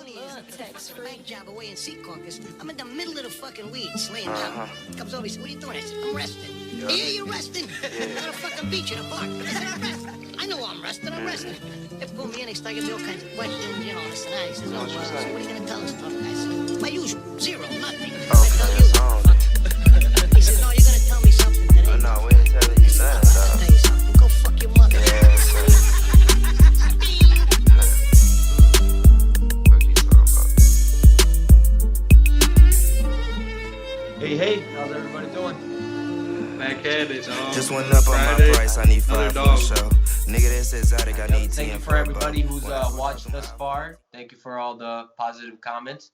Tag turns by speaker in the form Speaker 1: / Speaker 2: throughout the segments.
Speaker 1: funny is, text for night job away in Sea Caucus. I'm in the middle of the fucking weeds, laying down. Comes over, he said, "What are you doing?" I said, "I'm resting." Yeah, you're resting. I'm on a fucking beach in a park. I said, "I'm resting." I know I'm resting. They pull me in, they start giving me all kinds of questions, you know, this and that. He says, "Oh, so what are you gonna tell us, tough guy?" I said, "My usual, zero, nothing." I tell you. He says, "No, you're gonna tell me something today."
Speaker 2: Oh, no, we ain't telling you nothing,
Speaker 1: I'm gonna tell you something. Go fuck your mother.
Speaker 3: Hey, how's everybody doing?
Speaker 4: Back at it, dog.
Speaker 2: Just went up
Speaker 4: Friday,
Speaker 2: on my price, I need 5 for the
Speaker 4: dog.
Speaker 2: show. Nigga, this exotic, I need 10
Speaker 3: Thank you for everybody who's watched thus far. Thank you for all the positive comments.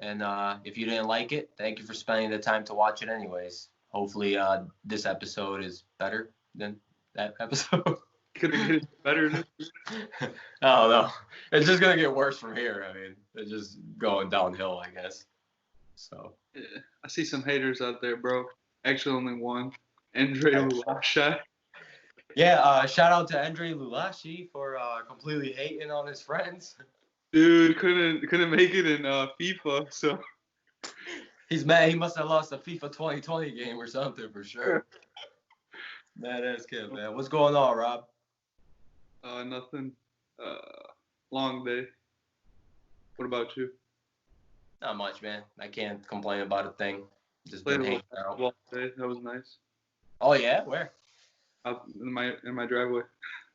Speaker 3: And if you didn't like it, thank you for spending the time to watch it anyways. Hopefully this episode is better than that episode.
Speaker 4: Could it get better?
Speaker 3: I don't know. It's just going to get worse from here. I mean, it's just going downhill, I guess. So.
Speaker 4: Yeah, I see some haters out there, bro. Actually, only one. Andre Lulasha.
Speaker 3: Yeah, shout out to Andre Lulashi for completely hating on his friends.
Speaker 4: Dude, couldn't make it in FIFA, so.
Speaker 3: He's mad. He must have lost a FIFA 2020 game or something for sure. Mad ass kid, man. What's going on, Rob?
Speaker 4: Nothing. Long day. What about you?
Speaker 3: Not much, man. I can't complain about a thing. Just
Speaker 4: Played
Speaker 3: been
Speaker 4: a
Speaker 3: hanging
Speaker 4: little
Speaker 3: out.
Speaker 4: basketball today. That was nice.
Speaker 3: Oh yeah, where?
Speaker 4: Out in my driveway.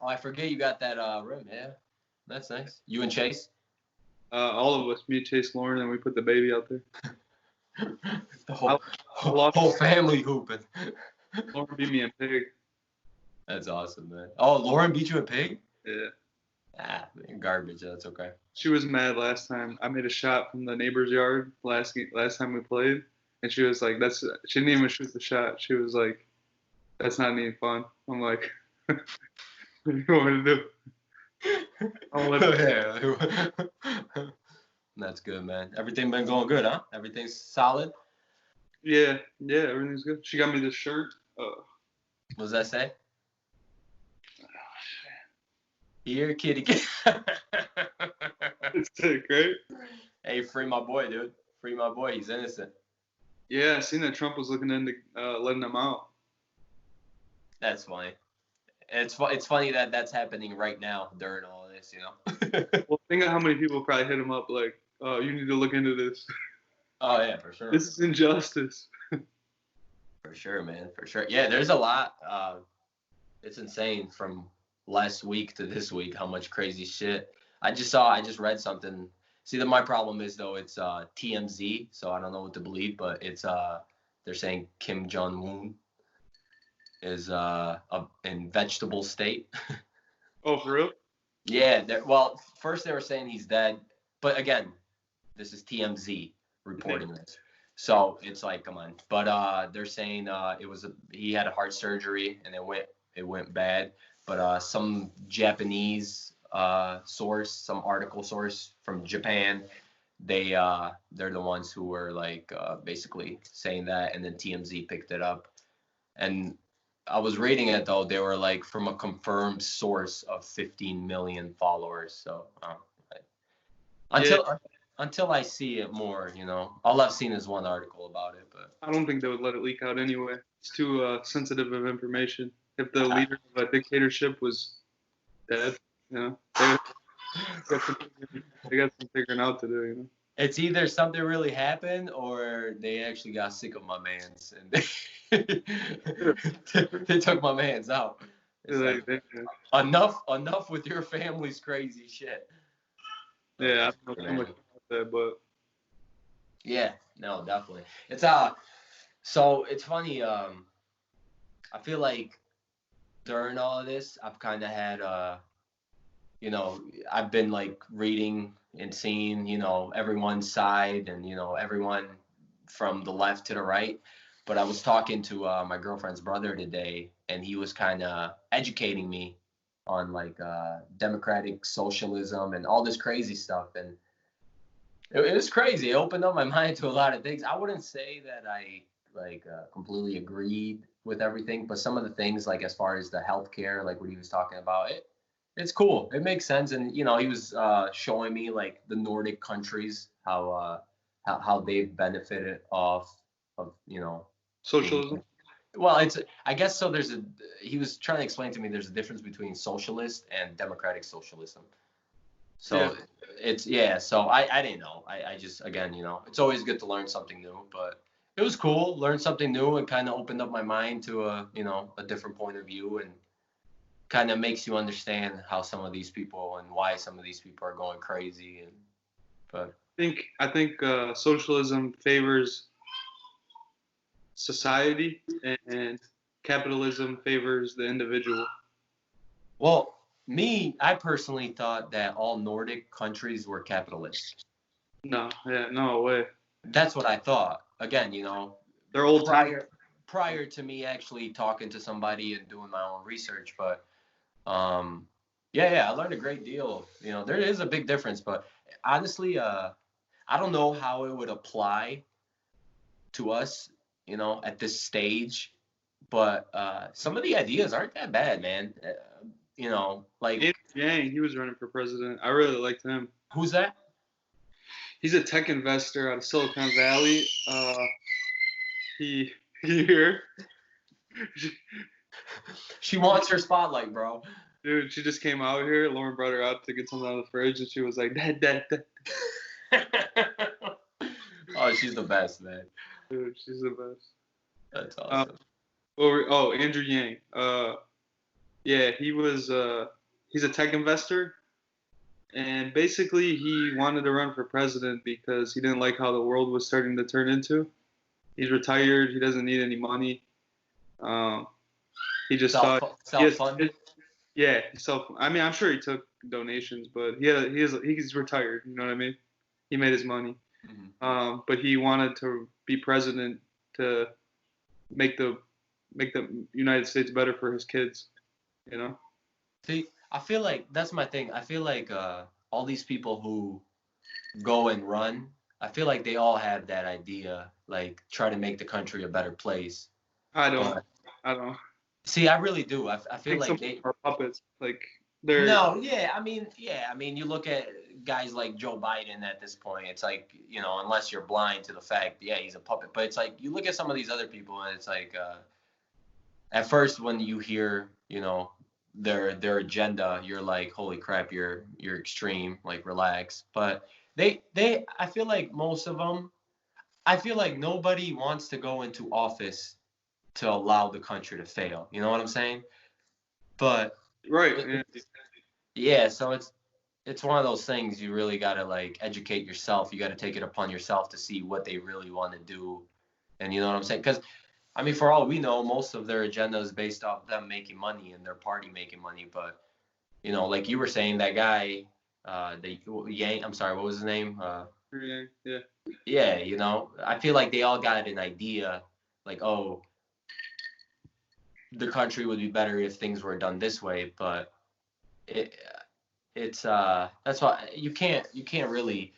Speaker 3: Oh, I forget you got that rim. Yeah, that's nice. You and Chase?
Speaker 4: All of us, me, Chase, Lauren, and we put the baby out there.
Speaker 3: The whole family hooping.
Speaker 4: Lauren beat me in pig.
Speaker 3: That's awesome, man. Oh, Lauren beat you in pig?
Speaker 4: Yeah.
Speaker 3: Ah, man, garbage. That's okay.
Speaker 4: She was mad last time. I made a shot from the neighbor's yard last time we played, and she was like, she didn't even shoot the shot. She was like, "That's not any fun." I'm like, "What do you want me to do?" I'll let it
Speaker 3: That's good, man. Everything been going good, huh? Everything's solid?
Speaker 4: Yeah, everything's good. She got me this shirt.
Speaker 3: What does that say? Here, kitty.
Speaker 4: It's sick, right?
Speaker 3: Hey, free my boy, dude. Free my boy. He's innocent.
Speaker 4: Yeah, I seen that Trump was looking into letting him out.
Speaker 3: That's funny. It's funny that that's happening right now during all this, you know?
Speaker 4: Well, think of how many people probably hit him up like, "Oh, you need to look into this.
Speaker 3: Oh, yeah, for sure.
Speaker 4: This is injustice."
Speaker 3: For sure, man. For sure. Yeah, there's a lot. It's insane from last week to this week how much crazy shit. I just read something. See, my problem is, though, it's TMZ, so I don't know what to believe, but it's they're saying Kim Jong-un is in vegetable state.
Speaker 4: Oh, for real?
Speaker 3: Yeah, well, first they were saying he's dead, but again, this is TMZ reporting this. So it's like, come on. But they're saying he had a heart surgery and it went bad. But some Japanese source, some article source from Japan, they're the ones who were like basically saying that, and then TMZ picked it up. And I was reading it though, they were like from a confirmed source of 15 million followers. So until I see it more, you know, all I've seen is one article about it. But
Speaker 4: I don't think they would let it leak out anyway. It's too sensitive of information. If the leader of a dictatorship was dead, you know, they got some figuring out to do, you know.
Speaker 3: It's either something really happened or they actually got sick of my mans and they took my mans out. It's like, enough with your family's crazy shit.
Speaker 4: Yeah, I don't know too much about that, but
Speaker 3: yeah, no, definitely. It's so it's funny. I feel like during all of this, I've kind of had you know, I've been like reading and seeing, you know, everyone's side and, you know, everyone from the left to the right. But I was talking to my girlfriend's brother today, and he was kind of educating me on like democratic socialism and all this crazy stuff. And it was crazy. It opened up my mind to a lot of things. I wouldn't say that I completely agreed with everything, but some of the things, like as far as the healthcare, like what he was talking about, it's cool. It makes sense. And he was showing me like the Nordic countries how they've benefited off of
Speaker 4: Socialism.
Speaker 3: Well, I guess so. He was trying to explain to me there's a difference between socialist and democratic socialism. So So I didn't know. I just, again, it's always good to learn something new, but it was cool. Learn something new and kind of opened up my mind to a different point of view, and kind of makes you understand how some of these people and why some of these people are going crazy. But
Speaker 4: I think socialism favors society, and capitalism favors the individual.
Speaker 3: Well, I personally thought that all Nordic countries were capitalist.
Speaker 4: No way.
Speaker 3: That's what I thought. Again,
Speaker 4: they're old
Speaker 3: prior to me actually talking to somebody and doing my own research, but I learned a great deal. There is a big difference, but honestly, I don't know how it would apply to us, at this stage, but some of the ideas aren't that bad, man. Like
Speaker 4: Andrew Yang, he was running for president. I really liked him.
Speaker 3: Who's that?
Speaker 4: He's a tech investor out of Silicon Valley. He here.
Speaker 3: She wants her spotlight, bro.
Speaker 4: Dude, she just came out here. Lauren brought her out to get something out of the fridge, and she was like, Dad.
Speaker 3: Oh, she's the best, man.
Speaker 4: Dude, she's the best.
Speaker 3: That's awesome.
Speaker 4: Andrew Yang. He's a tech investor, and basically he wanted to run for president because he didn't like how the world was starting to turn into. He's retired. He doesn't need any money. He just
Speaker 3: self-funded.
Speaker 4: Yeah, I mean, I'm sure he took donations, but he's retired. You know what I mean? He made his money.
Speaker 3: Mm-hmm.
Speaker 4: But he wanted to be president to make the United States better for his kids.
Speaker 3: See, I feel like that's my thing. I feel like all these people who go and run, I feel like they all have that idea, like try to make the country a better place.
Speaker 4: I don't.
Speaker 3: See, I really do. I feel like they
Speaker 4: are puppets. Like they're.
Speaker 3: No, I mean, you look at guys like Joe Biden at this point. It's like, unless you're blind to the fact, he's a puppet. But it's like you look at some of these other people, and it's like, at first when you hear, their agenda, you're like, holy crap, you're extreme. Like, relax. But I feel like most of them, I feel like nobody wants to go into office to allow the country to fail. You know what I'm saying? But
Speaker 4: right.
Speaker 3: Yeah, so it's one of those things you really got to like educate yourself. You got to take it upon yourself to see what they really want to do. And you know what I'm saying? Because, I mean, for all we know, most of their agenda is based off them making money and their party making money. But, like you were saying, that guy, Yang, I'm sorry, what was his name?
Speaker 4: Yeah.
Speaker 3: Yeah, I feel like they all got an idea, like, oh, the country would be better if things were done this way, but it's that's why you can't really.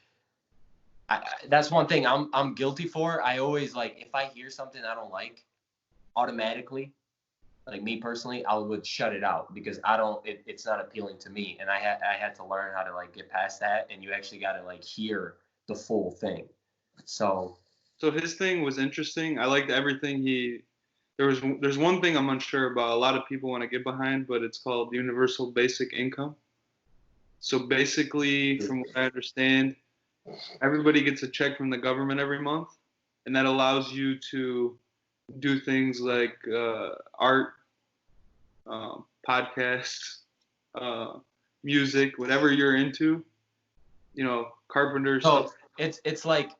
Speaker 3: That's one thing I'm guilty for. I always, like, if I hear something I don't like, automatically, like me personally, I would shut it out because it's not appealing to me, and I had to learn how to like get past that, and you actually got to like hear the full thing. So
Speaker 4: his thing was interesting. I liked everything there's one thing I'm unsure about. A lot of people want to get behind, but it's called universal basic income. So basically, from what I understand, everybody gets a check from the government every month, and that allows you to do things like art, podcasts, music, whatever you're into. Carpenter stuff.
Speaker 3: It's like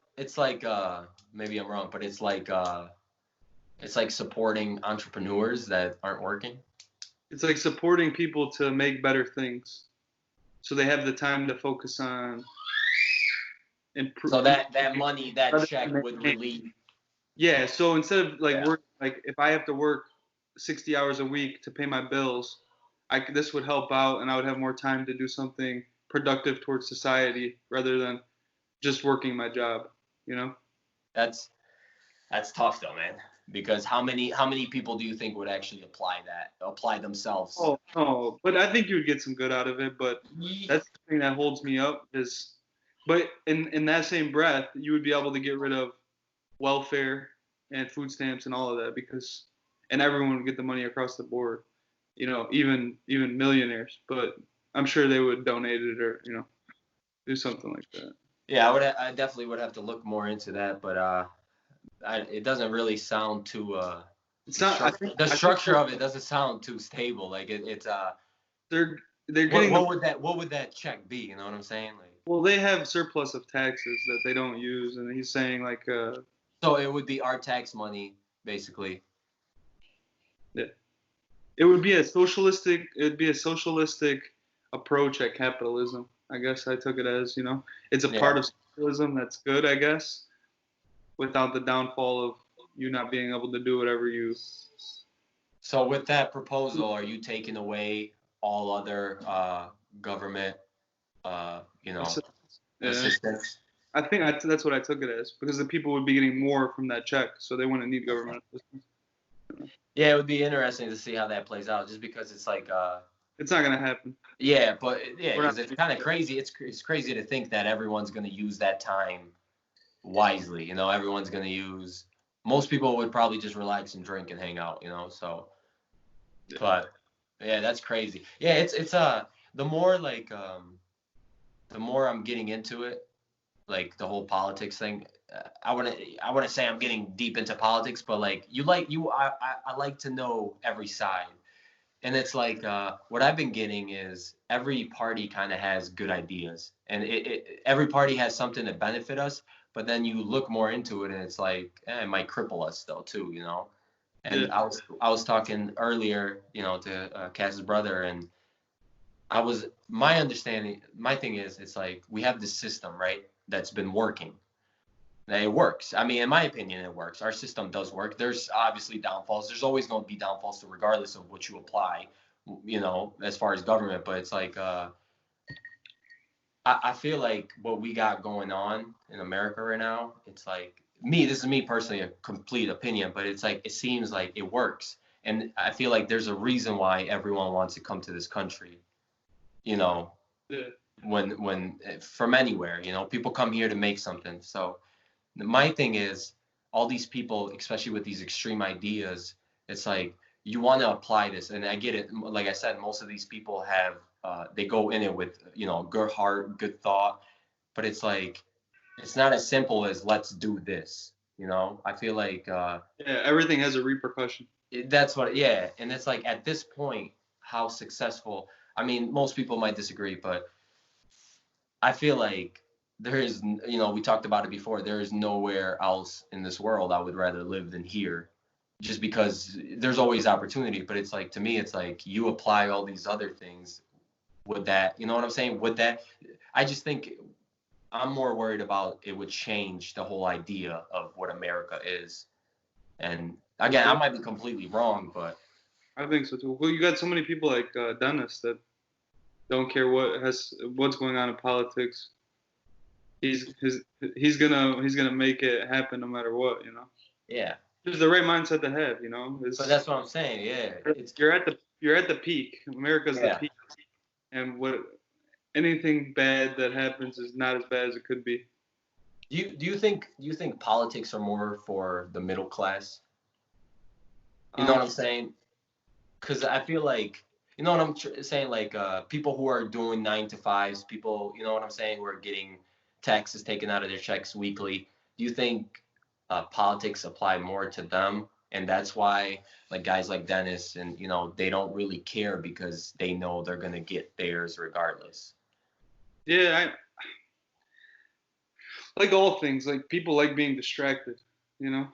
Speaker 3: maybe I'm wrong, but it's like supporting entrepreneurs that aren't working.
Speaker 4: It's like supporting people to make better things, so they have the time to focus on improve.
Speaker 3: So that money, that check would relieve.
Speaker 4: Yeah. So instead of work, like if I have to work 60 hours a week to pay my bills, this would help out, and I would have more time to do something productive towards society rather than just working my job.
Speaker 3: That's tough though, man. Because how many people do you think would actually apply themselves?
Speaker 4: Oh, no, but I think you would get some good out of it. But that's the thing that holds me up but in that same breath, you would be able to get rid of welfare and food stamps and all of that and everyone would get the money across the board. Even millionaires. But I'm sure they would donate it or do something like that.
Speaker 3: Yeah, I definitely would have to look more into that, but it doesn't really sound too.
Speaker 4: It's not.
Speaker 3: The structure of it doesn't sound too stable. Like it's
Speaker 4: They're getting.
Speaker 3: What would that check be? You know what I'm saying? Like.
Speaker 4: Well, they have surplus of taxes that they don't use, and he's saying like.
Speaker 3: So it would be our tax money, basically.
Speaker 4: Yeah. It would be a socialistic approach at capitalism. I guess I took it as, it's a part of socialism that's good, I guess, without the downfall of you not being able to do whatever you.
Speaker 3: So with that proposal, are you taking away all other government, assistance?
Speaker 4: I think that's what I took it as, because the people would be getting more from that check, so they wouldn't need government assistance.
Speaker 3: Yeah, it would be interesting to see how that plays out, just because it's like.
Speaker 4: It's not gonna happen.
Speaker 3: Yeah, but because it's kind of crazy. It's crazy to think that everyone's gonna use that time wisely. Everyone's gonna use. Most people would probably just relax and drink and hang out. So. Yeah. But yeah, that's crazy. Yeah, it's the more the more I'm getting into it, like the whole politics thing. I wouldn't say I'm getting deep into politics, but I like to know every side. And it's like what I've been getting is every party kind of has good ideas, and every party has something to benefit us. But then you look more into it, and it's like it might cripple us though too, And yeah. I was talking earlier, to Cass's brother, and my thing is it's like we have this system, right, that's been working. And it works. I mean, in my opinion, it works. Our system does work. There's obviously downfalls. There's always going to be downfalls, regardless of what you apply, as far as government. But it's like, I feel like what we got going on in America right now, it's like, this is me personally, a complete opinion, but it's like, it seems like it works. And I feel like there's a reason why everyone wants to come to this country, Yeah. When from anywhere, people come here to make something. So, my thing is, all these people, especially with these extreme ideas, it's like you want to apply this, and I get it. Like I said, most of these people have they go in it with good heart, good thought, but it's like it's not as simple as let's do this. I feel like
Speaker 4: everything has a repercussion.
Speaker 3: That's what, yeah, and it's like at this point, how successful. I mean, most people might disagree, but I feel like. There is, we talked about it before. There is nowhere else in this world I would rather live than here, just because there's always opportunity. But it's like, to me, it's like you apply all these other things. Would that, you know what I'm saying? Would that, I just think I'm more worried about it would change the whole idea of what America is. And again, I might be completely wrong, but.
Speaker 4: I think so too. Well, you got so many people like Dennis that don't care what's going on in politics. He's gonna make it happen no matter what,
Speaker 3: Yeah.
Speaker 4: It's the right mindset to have,
Speaker 3: But that's what I'm saying. Yeah.
Speaker 4: You're at the peak. America's the peak, and anything bad that happens is not as bad as it could be.
Speaker 3: Do you think politics are more for the middle class? You know what I'm saying? Because I feel like, you know what I'm saying, like people who are doing 9 to 5s, people, you know what I'm saying, who are getting taxes taken out of their checks weekly. Do you think politics apply more to them, and that's why like guys like Dennis and they don't really care because they know they're gonna get theirs regardless?
Speaker 4: Yeah, like all things, like people like being distracted. Yeah.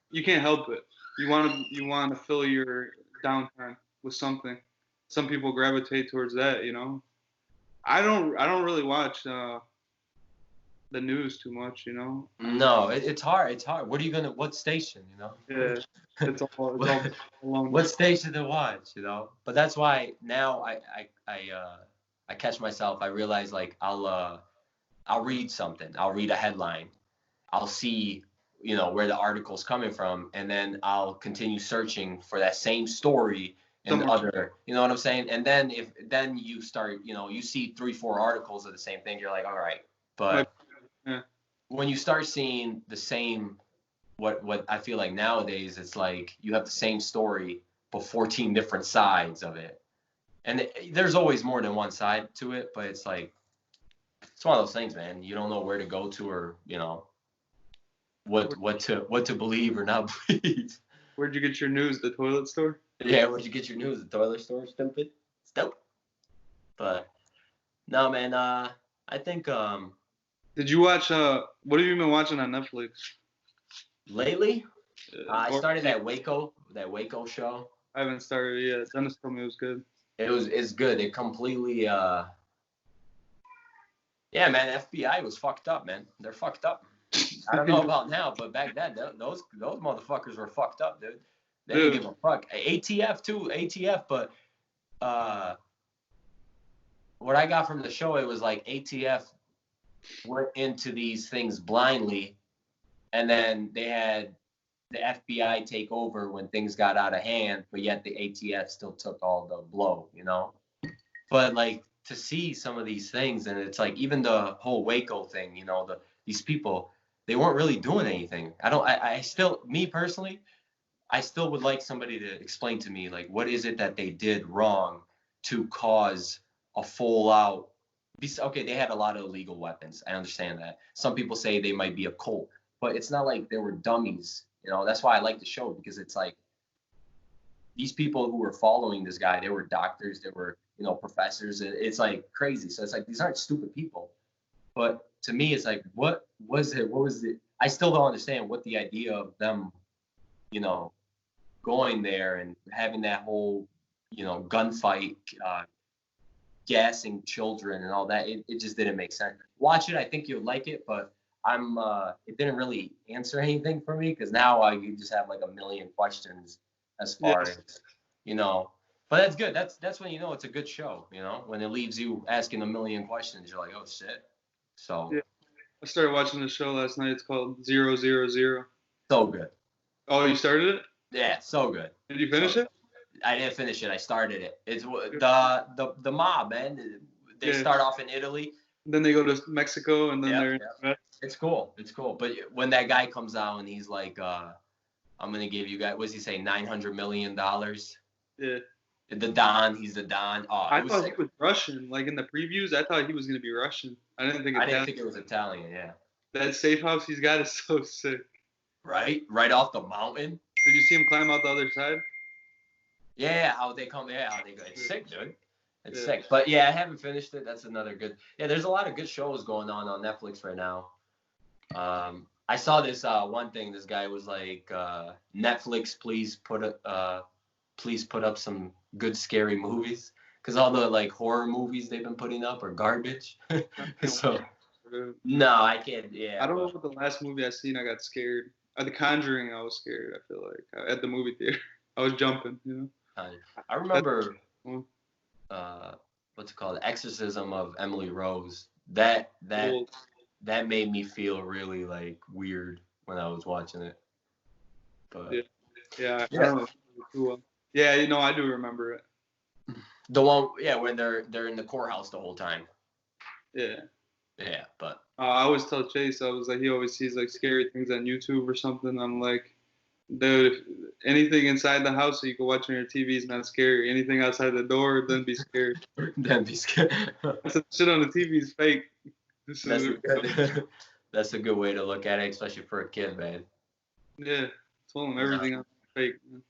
Speaker 4: You can't help it. You want to fill your downtime with something. Some people gravitate towards that. I don't really watch the news too much,
Speaker 3: No, it's hard. What station,
Speaker 4: Yeah, it's all alone.
Speaker 3: What station to watch, But that's why now I catch myself. I realize like I'll read something. I'll read a headline. I'll see, where the article's coming from, and then I'll continue searching for that same story in other, you know what I'm saying? And then then you start, you see 3-4 articles of the same thing, you're like, all right. But when you start seeing the same, what I feel like nowadays, it's like you have the same story but 14 different sides of it. And there's always more than one side to it, but it's like, it's one of those things, man. You don't know where to go to, or, what to believe or not believe.
Speaker 4: Where'd you get your news? The toilet store?
Speaker 3: Yeah, where'd you get your news? The toilet store, stupid. But no, man, I think
Speaker 4: Did you watch what have you been watching on Netflix?
Speaker 3: Lately? I started that Waco show.
Speaker 4: I haven't started it yet. Dennis told me it was good.
Speaker 3: It's good. It completely yeah, man, FBI was fucked up, man. They're fucked up. I don't know about now, but back then, those motherfuckers were fucked up, dude. They didn't give a fuck. ATF too, but what I got from the show, it was like ATF went into these things blindly, and then they had the FBI take over when things got out of hand, but yet the ATF still took all the blow, But like, to see some of these things, and it's like, even the whole Waco thing, these people, they weren't really doing anything. I still, me personally, I still would like somebody to explain to me, like, what is it that they did wrong to cause a full out, okay, they had a lot of illegal weapons. I understand that. Some people say they might be a cult, but it's not like they were dummies. That's why I like the show, because it's like, these people who were following this guy, they were doctors, they were, professors. It's like crazy. So it's like, these aren't stupid people. But to me, it's like, what was it? I still don't understand what the idea of them, going there and having that whole, gunfight, gassing children and all that. It just didn't make sense. Watch it. I think you'll like it, but it didn't really answer anything for me, because now you just have like a million questions as far as, but that's good. That's when it's a good show, when it leaves you asking a million questions. You're like, oh shit. So
Speaker 4: yeah. I started watching the show last night. It's called 000.
Speaker 3: So good.
Speaker 4: Oh, you started it?
Speaker 3: Yeah, so good.
Speaker 4: Did you finish it?
Speaker 3: I didn't finish it. I started it. It's the mob, man. They start off in Italy.
Speaker 4: Then they go to Mexico, and then they're.
Speaker 3: It's cool. But when that guy comes out and he's like, I'm gonna give you guys, what's he say, $900 million?
Speaker 4: Yeah.
Speaker 3: The Don, he's the Don. Oh,
Speaker 4: I thought he was Russian. Like in the previews, I thought he was gonna be Russian. I didn't think
Speaker 3: it was Italian. Yeah.
Speaker 4: That safe house he's got is so sick.
Speaker 3: Right off the mountain.
Speaker 4: Did you see him climb out the other side?
Speaker 3: Yeah, how they come. Yeah, how they go. It's sick, dude. It's sick. But yeah, I haven't finished it. That's another good. Yeah, there's a lot of good shows going on Netflix right now. I saw this one thing. This guy was like, Netflix, please put up some good scary movies, because all the like horror movies they've been putting up are garbage. So no, I can't. Yeah.
Speaker 4: I don't know what the last movie I seen I got scared. The Conjuring, I was scared. I feel like at the movie theater, I was jumping.
Speaker 3: I remember. What's it called? The Exorcism of Emily Rose. That made me feel really like weird when I was watching it. But
Speaker 4: yeah. I don't know too well. Yeah, I do remember it.
Speaker 3: The one, when they're in the courthouse the whole time.
Speaker 4: Yeah.
Speaker 3: Yeah, but
Speaker 4: I always tell Chase, I was like, he always sees like scary things on YouTube or something. I'm like, dude, if anything inside the house that you can watch on your TV is not scary. Anything outside the door, then be scared.
Speaker 3: Then be scared.
Speaker 4: Shit on the TV is fake.
Speaker 3: That's a good way to look at it, especially for a kid, man.
Speaker 4: Yeah, told him everything else is fake. Man.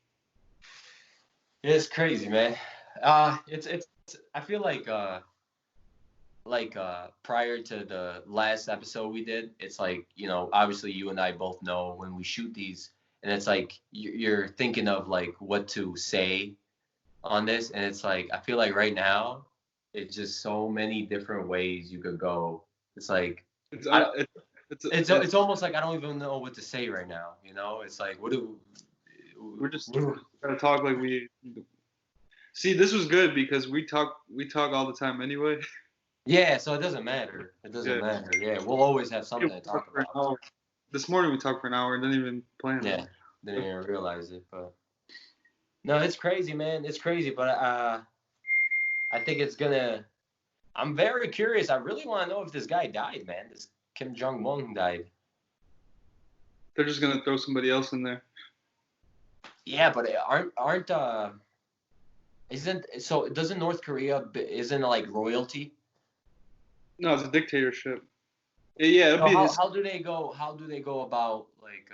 Speaker 3: It's crazy, man. It's I feel like prior to the last episode we did, it's like, obviously you and I both know when we shoot these, and it's like you're thinking of like what to say on this, and it's like I feel like right now it's just so many different ways you could go. It's like it's almost like I don't even know what to say right now. It's like
Speaker 4: we're just gonna talk like we. See, this was good because we talk all the time anyway.
Speaker 3: Yeah, so it doesn't matter. It doesn't matter. Yeah, we'll always have something to talk about.
Speaker 4: this morning we talked for an hour and didn't even plan
Speaker 3: Yeah,
Speaker 4: it.
Speaker 3: didn't even realize it, but no, it's crazy, man. It's crazy, but I think it's gonna. I'm very curious. I really want to know if this guy died, man. This Kim Jong-un died.
Speaker 4: They're just gonna throw somebody else in there.
Speaker 3: Yeah, but doesn't North Korea isn't it like royalty?
Speaker 4: No, it's a dictatorship. Yeah, it'll
Speaker 3: So
Speaker 4: be
Speaker 3: how do they go? How do they go about like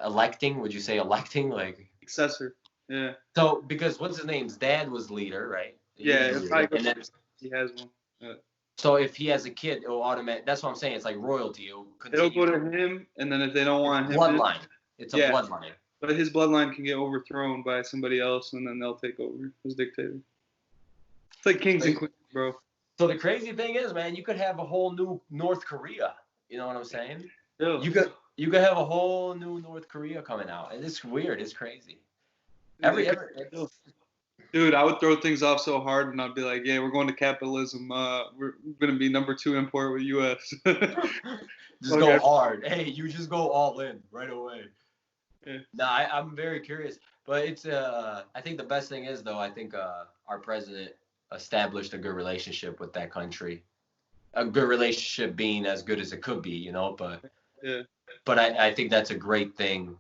Speaker 3: electing? Would you say electing like?
Speaker 4: successor. Yeah.
Speaker 3: So because what's his name's dad was leader, right?
Speaker 4: Yeah,
Speaker 3: He,
Speaker 4: probably
Speaker 3: and then,
Speaker 4: he has one.
Speaker 3: so if he has a kid, it'll automatic. That's what I'm saying. It's like royalty.
Speaker 4: It'll go to him, and then if they don't want him,
Speaker 3: bloodline. It's a
Speaker 4: Yeah.
Speaker 3: bloodline.
Speaker 4: but his bloodline can get overthrown by somebody else, and then they'll take over as dictator. It's like kings and queens, bro.
Speaker 3: So the crazy thing is, man, you could have a whole new North Korea. You know what I'm saying?
Speaker 4: Yeah.
Speaker 3: You could have a whole new North Korea coming out, and it's weird. It's crazy.
Speaker 4: Dude, I would throw things off so hard, and I'd be like, "Yeah, we're going to capitalism. We're gonna be number 2 import with U.S."
Speaker 3: Just go hard. Hey, you just go all in right away.
Speaker 4: Yeah.
Speaker 3: No, I'm very curious, but it's I think the best thing is though. I think our president established a good relationship with that country. A good relationship being as good as it could be, you know. But
Speaker 4: Yeah.
Speaker 3: But I think that's a great thing.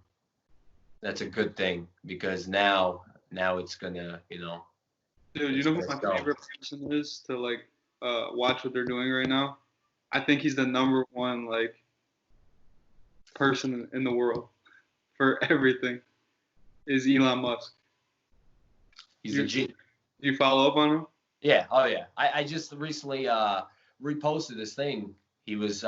Speaker 3: That's a good thing because now it's gonna, you know.
Speaker 4: Dude, you know who my favorite person is to like watch what they're doing right now? I think he's the number 1 like person in the world for everything. Is Elon Musk.
Speaker 3: He's a G.
Speaker 4: Do you follow up on him?
Speaker 3: Yeah. Oh yeah. I just recently reposted this thing. He was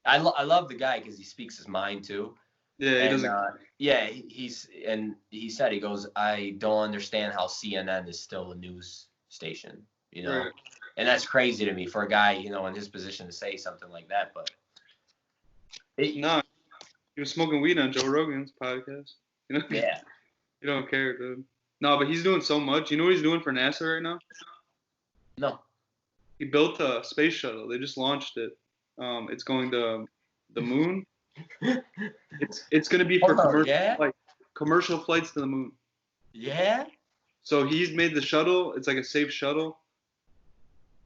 Speaker 3: I love the guy because he speaks his mind too.
Speaker 4: Yeah, he doesn't.
Speaker 3: Yeah, he said, he goes, I don't understand how CNN is still a news station, you know,
Speaker 4: Right.
Speaker 3: And that's crazy to me for a guy, you know, in his position to say something like that. But
Speaker 4: No, he was smoking weed on Joe Rogan's podcast. You know?
Speaker 3: yeah,
Speaker 4: You don't care, dude. No, but he's doing so much. You know what he's doing for NASA right now?
Speaker 3: no,
Speaker 4: He built a space shuttle. They just launched it. It's going to the moon. It's going to be for commercial flights to the moon.
Speaker 3: Yeah.
Speaker 4: So he's made the shuttle. It's like a safe shuttle.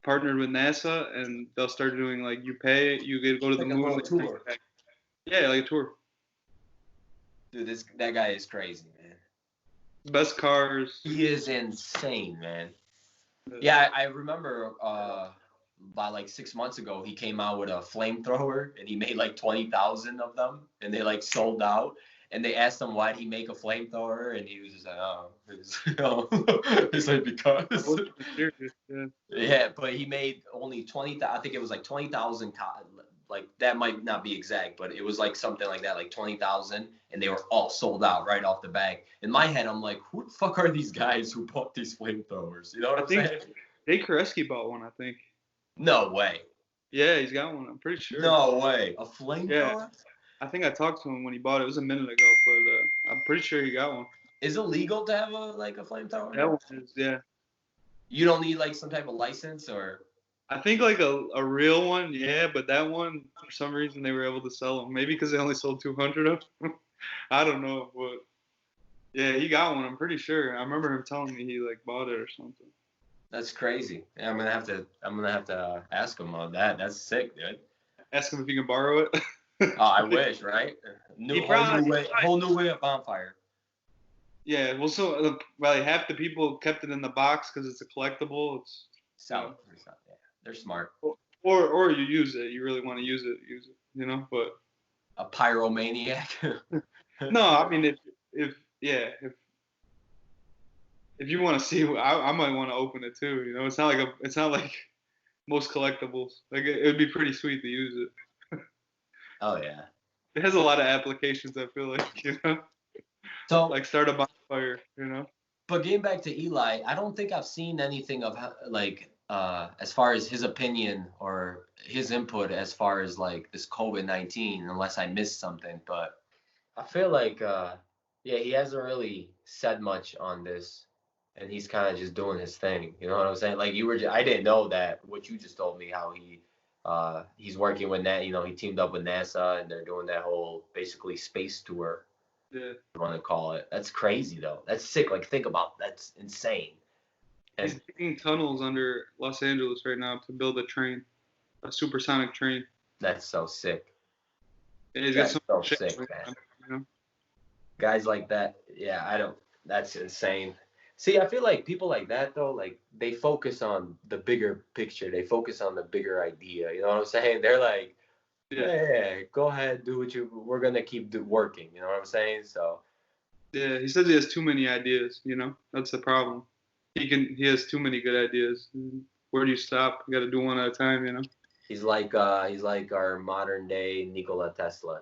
Speaker 4: Partnered with NASA, and they'll start doing like you get to go to the moon.
Speaker 3: Like a tour.
Speaker 4: Yeah, like a tour.
Speaker 3: Dude, that guy is crazy, man.
Speaker 4: Best cars.
Speaker 3: He is insane, man. Yeah, I remember about like 6 months ago, he came out with a flamethrower, and he made like 20,000 of them, and they like sold out. And they asked him why'd he make a flamethrower, and he was just like, it's like because. Yeah, but he made only 20,000. I think it was like 20,000. Like that might not be exact, but it was like something like that, like 20,000, and they were all sold out right off the bag. In my head, I'm like, who the fuck are these guys who bought these flamethrowers? You know what I'm saying?
Speaker 4: Jay Koreski bought one, I think.
Speaker 3: No way.
Speaker 4: Yeah, he's got one. I'm pretty sure.
Speaker 3: No way. A flamethrower?
Speaker 4: Yeah. I think I talked to him when he bought it. It was a minute ago, but I'm pretty sure he got one.
Speaker 3: Is it legal to have a flamethrower?
Speaker 4: That one is, yeah.
Speaker 3: You don't need like some type of license or?
Speaker 4: I think like a real one, yeah, but that one, for some reason, they were able to sell them. Maybe because they only sold 200 of them. I don't know, but yeah, he got one. I'm pretty sure. I remember him telling me he like bought it or something.
Speaker 3: That's crazy. Yeah, I'm gonna have to ask him on that. That's sick, dude.
Speaker 4: Ask him if he can borrow it.
Speaker 3: Oh, I wish, right? Whole new way of bonfire.
Speaker 4: Yeah, well, so well, half the people kept it in the box because it's a collectible. It's
Speaker 3: So yeah, they're smart.
Speaker 4: Or you use it. You really want to use it. You know, but
Speaker 3: A pyromaniac.
Speaker 4: no, I mean if you want to see, I might want to open it too. You know, it's not like most collectibles. Like it would be pretty sweet to use it.
Speaker 3: Oh yeah.
Speaker 4: It has a lot of applications. I feel like, you know,
Speaker 3: So
Speaker 4: like start a bonfire. You know.
Speaker 3: But getting back to Eli, I don't think I've seen anything of like as far as his opinion or his input as far as like this COVID-19, unless I missed something. But I feel like he hasn't really said much on this, and he's kind of just doing his thing. You know what I'm saying? Like I didn't know that what you just told me, how he He's working with that. He teamed up with NASA, and they're doing that whole basically space tour.
Speaker 4: Yeah.
Speaker 3: You want to call it? That's crazy though. That's sick. Like think about that's insane. And
Speaker 4: He's digging tunnels under Los Angeles right now to build a supersonic train.
Speaker 3: that's so sick.
Speaker 4: And he's got
Speaker 3: That's
Speaker 4: some
Speaker 3: so
Speaker 4: shit
Speaker 3: sick,
Speaker 4: going
Speaker 3: man.
Speaker 4: on, you know?
Speaker 3: Guys like that, yeah, I don't. That's insane. See, I feel like people like that though, like they focus on the bigger picture. They focus on the bigger idea. You know what I'm saying? They're like, yeah, go ahead, do what you. We're gonna keep working. You know what I'm saying? So
Speaker 4: Yeah, he says he has too many ideas, you know? That's the problem. He has too many good ideas. Where do you stop? You got to do one at a time, you know?
Speaker 3: he's like our modern day Nikola Tesla.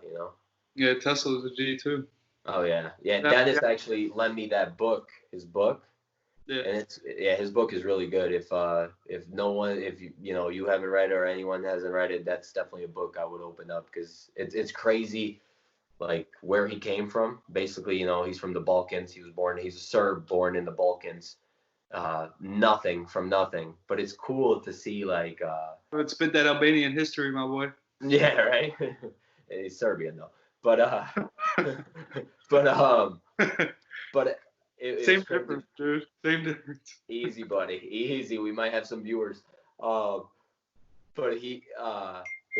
Speaker 4: Yeah, Tesla's a G too.
Speaker 3: Oh yeah.
Speaker 4: Yeah,
Speaker 3: Dennis
Speaker 4: yeah.
Speaker 3: actually lent me that book, his book,
Speaker 4: Yeah.
Speaker 3: and his book is really good. If you haven't read it or anyone hasn't read it, that's definitely a book I would open up because it's crazy, like where he came from. Basically, he's from the Balkans. He's a Serb born in the Balkans. Nothing from nothing, but it's cool to see like
Speaker 4: Let's spit that Albanian history, my boy.
Speaker 3: yeah, right. He's Serbian though, but but but
Speaker 4: Same
Speaker 3: it's crazy.
Speaker 4: difference, dude. Same difference.
Speaker 3: Easy, buddy. Easy. We might have some viewers. But it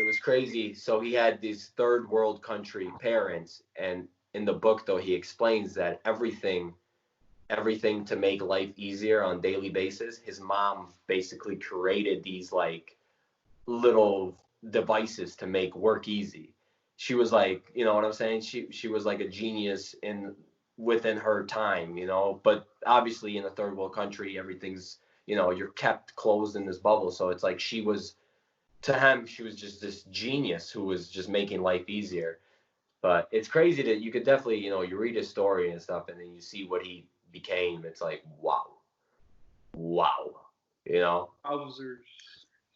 Speaker 3: was crazy. So he had these third world country parents, and in the book though he explains that everything to make life easier on daily basis, his mom basically created these like little devices to make work easy. She was like, you know what I'm saying? She was like a genius within her time, but obviously in a third world country, everything's, you're kept closed in this bubble. So it's like she was just this genius who was just making life easier. But it's crazy that you could definitely, you read his story and stuff, and then you see what he became. It's like, wow.
Speaker 4: Officers.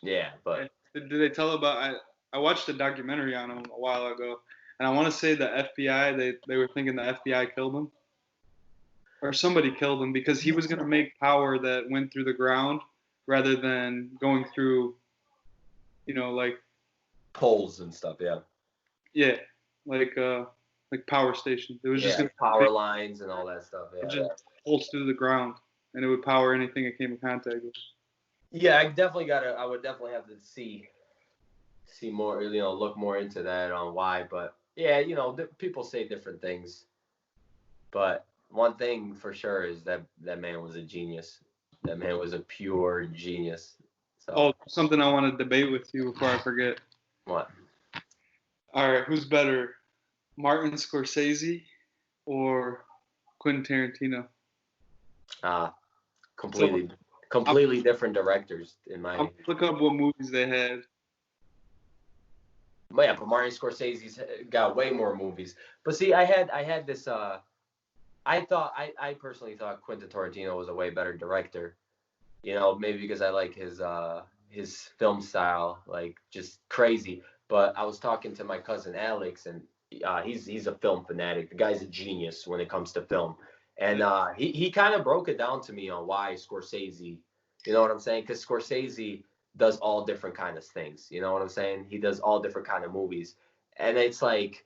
Speaker 3: Yeah, but
Speaker 4: Did they tell about? I watched a documentary on him a while ago, and I want to say the FBI. They were thinking the FBI killed him, or somebody killed him because he was going to make power that went through the ground rather than going through, like
Speaker 3: poles and stuff.
Speaker 4: yeah, like power stations. It was just going to
Speaker 3: power lines and all that stuff. Yeah,
Speaker 4: just pulse through the ground, and it would power anything it came in contact with.
Speaker 3: Yeah, I would definitely have to see more, look more into that on why. But yeah, people say different things. But one thing for sure is that man was a genius. That man was a pure genius. So,
Speaker 4: Oh, something I want to debate with you before I forget.
Speaker 3: What?
Speaker 4: All right, who's better, Martin Scorsese or Quentin Tarantino?
Speaker 3: Completely different directors in my.
Speaker 4: I'll look up what movies they had.
Speaker 3: But yeah, but Martin Scorsese's got way more movies. But see, I had this. I personally thought Quentin Tarantino was a way better director. Maybe because I like his film style, like just crazy. But I was talking to my cousin Alex, and he's a film fanatic. The guy's a genius when it comes to film. And he kind of broke it down to me on why Scorsese, you know what I'm saying? Because Scorsese does all different kind of things. You know what I'm saying? He does all different kind of movies. And it's like,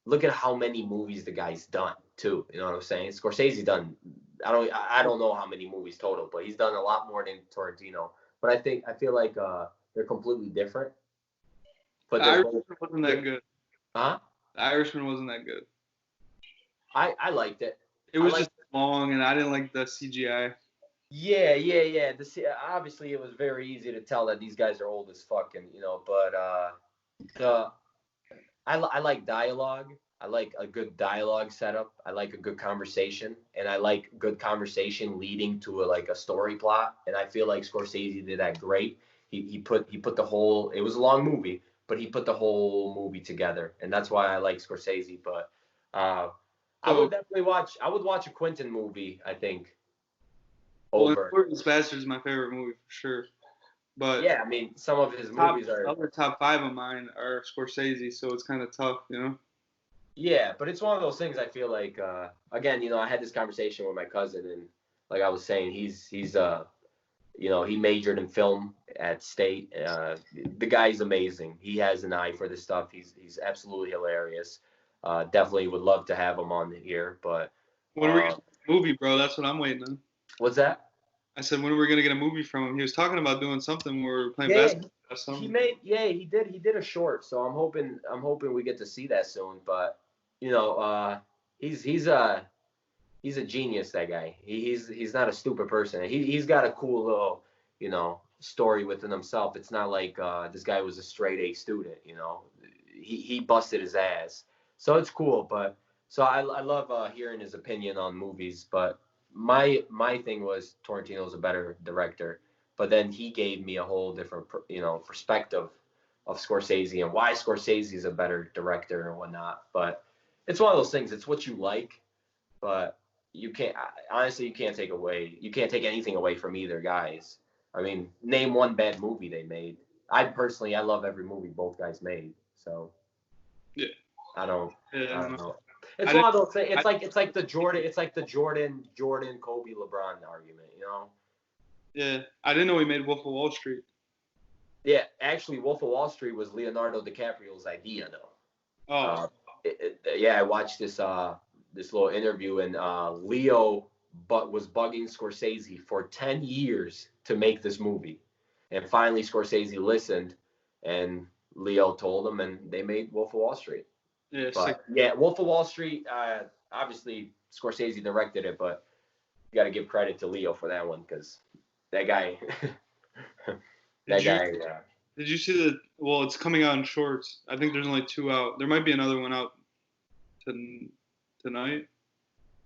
Speaker 3: look at how many movies the guy's done too. You know what I'm saying? Scorsese done, I don't know how many movies total, but he's done a lot more than Tarantino. But I feel like they're completely different. But
Speaker 4: The Irishman wasn't that good.
Speaker 3: Huh?
Speaker 4: The Irishman wasn't that good.
Speaker 3: I liked it.
Speaker 4: It was just long, and I didn't like the CGI.
Speaker 3: Yeah. Obviously, it was very easy to tell that these guys are old as fuck, and but I like dialogue. I like a good dialogue setup. I like a good conversation, and I like good conversation leading to a story plot. And I feel like Scorsese did that great. He put the whole. It was a long movie, but he put the whole movie together, and that's why I like Scorsese. But I would definitely watch. I would watch a Quentin movie, I think. Over.
Speaker 4: Inglourious Basterds is my favorite movie for sure. But
Speaker 3: yeah, I mean, some of his movies are.
Speaker 4: Other top 5 of mine are Scorsese, so it's kind of tough,
Speaker 3: Yeah, but it's one of those things. I feel like again, I had this conversation with my cousin, and like I was saying, he's he majored in film at State. The guy's amazing. He has an eye for this stuff. He's absolutely hilarious. Definitely would love to have him on here. But
Speaker 4: when are we gonna get a movie, bro? That's what I'm waiting on.
Speaker 3: what's that?
Speaker 4: I said, when are we gonna get a movie from him? He was talking about doing something where we were playing basketball or something.
Speaker 3: He did a short. So I'm hoping we get to see that soon. But he's a genius. That guy. He's not a stupid person. He's got a cool little story within himself. It's not like this guy was a straight A student. He busted his ass. So it's cool. But so I love hearing his opinion on movies. But my thing was Tarantino's a better director. But then he gave me a whole different perspective of Scorsese and why Scorsese is a better director and whatnot. But it's one of those things. It's what you like. But you can't take anything away from either guys. I mean, name one bad movie they made. I love every movie both guys made. So
Speaker 4: yeah,
Speaker 3: I don't
Speaker 4: yeah,
Speaker 3: know. It's one of those things. It's like the Jordan Kobe LeBron argument.
Speaker 4: Yeah, I didn't know he made Wolf of Wall Street.
Speaker 3: Yeah, actually, Wolf of Wall Street was Leonardo DiCaprio's idea, though.
Speaker 4: Oh.
Speaker 3: I watched this little interview, and Leo was bugging Scorsese for 10 years to make this movie. And finally, Scorsese listened, and Leo told him, and they made Wolf of Wall Street.
Speaker 4: Yeah,
Speaker 3: but, Wolf of Wall Street, obviously, Scorsese directed it, but you got to give credit to Leo for that one, because that guy,
Speaker 4: Did you see well, it's coming out in shorts. I think there's only 2 out. There might be another one out tonight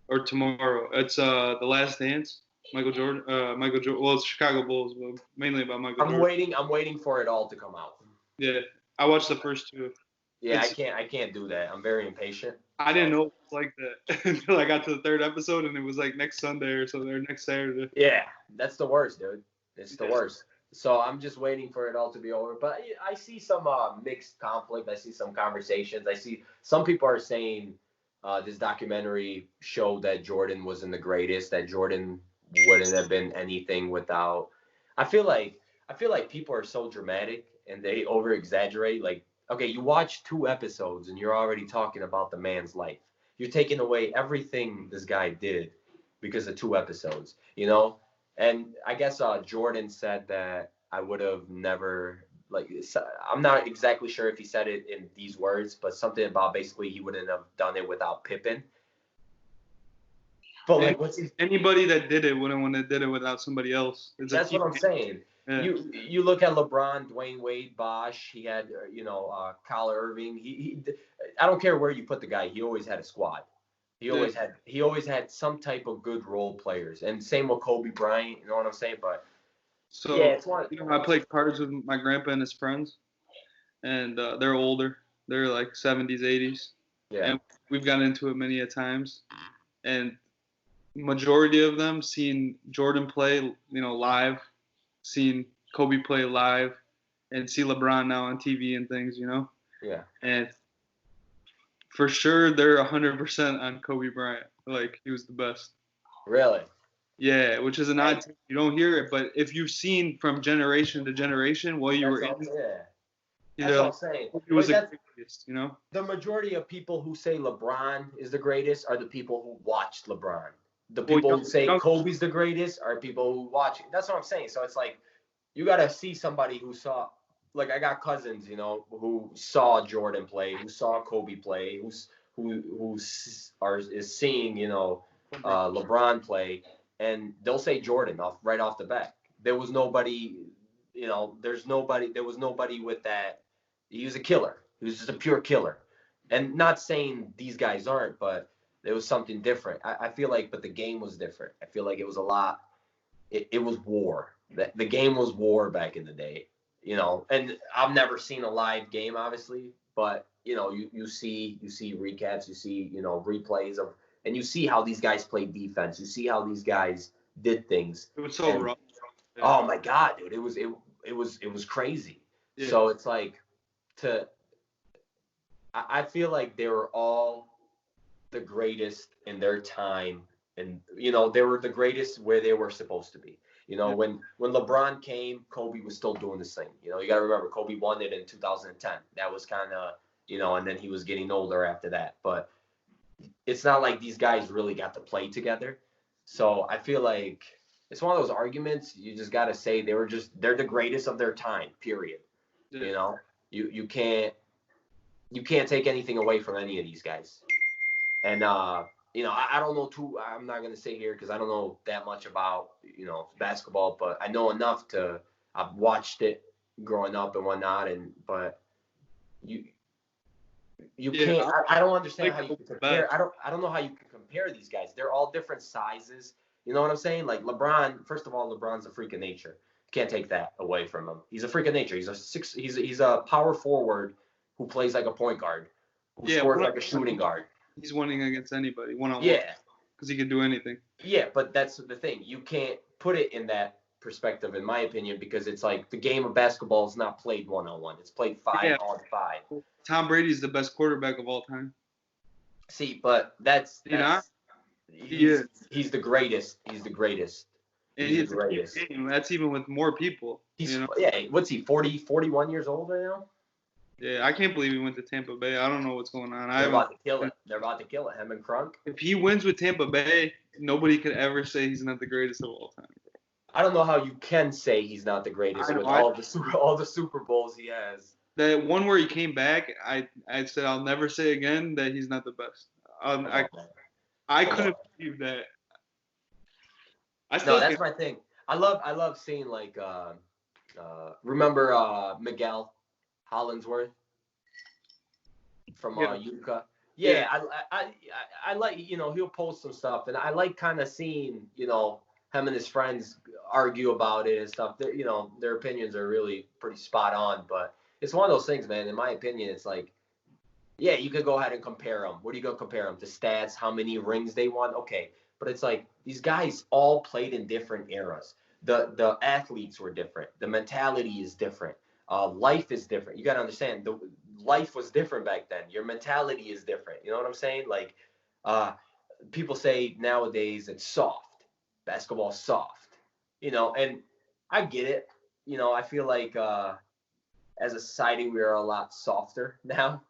Speaker 4: or tomorrow. It's The Last Dance. Michael Jordan. Well, it's Chicago Bulls, but mainly about Michael Jordan.
Speaker 3: I'm waiting for it all to come out.
Speaker 4: Yeah, I watched the first 2.
Speaker 3: Yeah, I can't do that. I'm very impatient.
Speaker 4: I didn't know it was like that until I got to the 3rd episode, and it was like next Sunday or something, or next Saturday.
Speaker 3: Yeah, that's the worst, dude. It's the worst. So I'm just waiting for it all to be over. But I see some mixed conflict. I see some conversations. I see some people are saying this documentary showed that Jordan wasn't the greatest, that Jordan wouldn't have been anything without. I feel like people are so dramatic and they over exaggerate. Like, okay, you watch 2 episodes and you're already talking about the man's life. You're taking away everything this guy did because of 2 episodes, And I guess Jordan said that I would have never, I'm not exactly sure if he said it in these words, but something about basically he wouldn't have done it without Pippen. But
Speaker 4: anybody that did it wouldn't have did it without somebody else.
Speaker 3: That's what I'm saying. Yeah. You look at LeBron, Dwayne Wade, Bosh. He had Kyle Irving. He I don't care where you put the guy. He always had a squad. He always had some type of good role players. And same with Kobe Bryant. You know what I'm saying? But
Speaker 4: so yeah, I played cards with my grandpa and his friends, and they're older. They're like 70s, 80s.
Speaker 3: Yeah.
Speaker 4: And we've gotten into it many a times, and majority of them seen Jordan play, live, seen Kobe play live, and see LeBron now on TV and things,
Speaker 3: Yeah.
Speaker 4: And for sure, they're 100% on Kobe Bryant. Like, he was the best.
Speaker 3: Really?
Speaker 4: Yeah, which is an odd thing. You don't hear it, but if you've seen from generation to generation while you were in it,
Speaker 3: that's what I'm saying.
Speaker 4: He was the greatest,
Speaker 3: The majority of people who say LeBron is the greatest are the people who watched LeBron. The people who say Kobe's the greatest are people who watch it. That's what I'm saying. So it's like you got to see somebody who saw, like I got cousins, who saw Jordan play, who saw Kobe play, who is seeing, LeBron play, and they'll say Jordan right off the bat. There was nobody, there was nobody with that. He was a killer. He was just a pure killer. And not saying these guys aren't, but there was something different. I feel like, but the game was different. I feel like it was a lot. It was war. The game was war back in the day, And I've never seen a live game, obviously, but you see recaps, you see replays of, and you see how these guys played defense. You see how these guys did things.
Speaker 4: It was so rough.
Speaker 3: Yeah. Oh my God, dude! It was crazy. Yeah. So it's like I feel like they were all the greatest in their time, and they were the greatest where they were supposed to be. You know, when LeBron came, Kobe was still doing this thing. You know, you got to remember, Kobe won it in 2010. That was kind of, you know, and then he was getting older after that. But it's not like these guys really got to play together. So I feel like it's one of those arguments you just got to say they're the greatest of their time, period. Yeah. You know, you can't take anything away from any of these guys. And, you know, I don't know I'm not going to say here because I don't know that much about, you know, basketball, but I know enough I've watched it growing up and whatnot. But you can't, I don't understand how you can compare. I don't know how you can compare these guys. They're all different sizes. You know what I'm saying? Like LeBron, first of all, LeBron's a freak of nature. Can't take that away from him. He's a freak of nature. He's a power forward who plays like a point guard, who scores like a shooting guard.
Speaker 4: He's winning against anybody one-on-one.
Speaker 3: Yeah.
Speaker 4: Because he can do anything.
Speaker 3: Yeah, but that's the thing. You can't put it in that perspective, in my opinion, because it's like the game of basketball is not played one-on-one. It's played 5-on-5.
Speaker 4: Tom Brady's the best quarterback of all time.
Speaker 3: See, but that's he's the greatest. He's the greatest.
Speaker 4: He's the greatest. That's even with more people.
Speaker 3: What's he, 41 years old right now?
Speaker 4: Yeah, I can't believe he went to Tampa Bay. I don't know what's going on.
Speaker 3: They're about to kill it. They're about to kill it. Him and Crunk.
Speaker 4: If he wins with Tampa Bay, nobody could ever say he's not the greatest of all time.
Speaker 3: I don't know how you can say he's not the greatest with all the Super Bowls he has.
Speaker 4: That one where he came back, I said I'll never say again that he's not the best. I couldn't believe that.
Speaker 3: That's my thing. I love seeing like remember Miguel Hollinsworth from Utica. Yeah, I like, you know, he'll post some stuff, and I like kind of seeing, you know, him and his friends argue about it and stuff. You know, their opinions are really pretty spot on, but it's one of those things, man. In my opinion, it's like, yeah, you could go ahead and compare them. What are you going to compare them? The stats, how many rings they won? Okay, but it's like these guys all played in different eras. The athletes were different. The mentality is different. Life is different. You got to understand, the life was different back then. Your mentality is different. You know what I'm saying? Like, people say nowadays it's soft. Basketball's soft. You know, and I get it. You know, I feel like as a society, we are a lot softer now.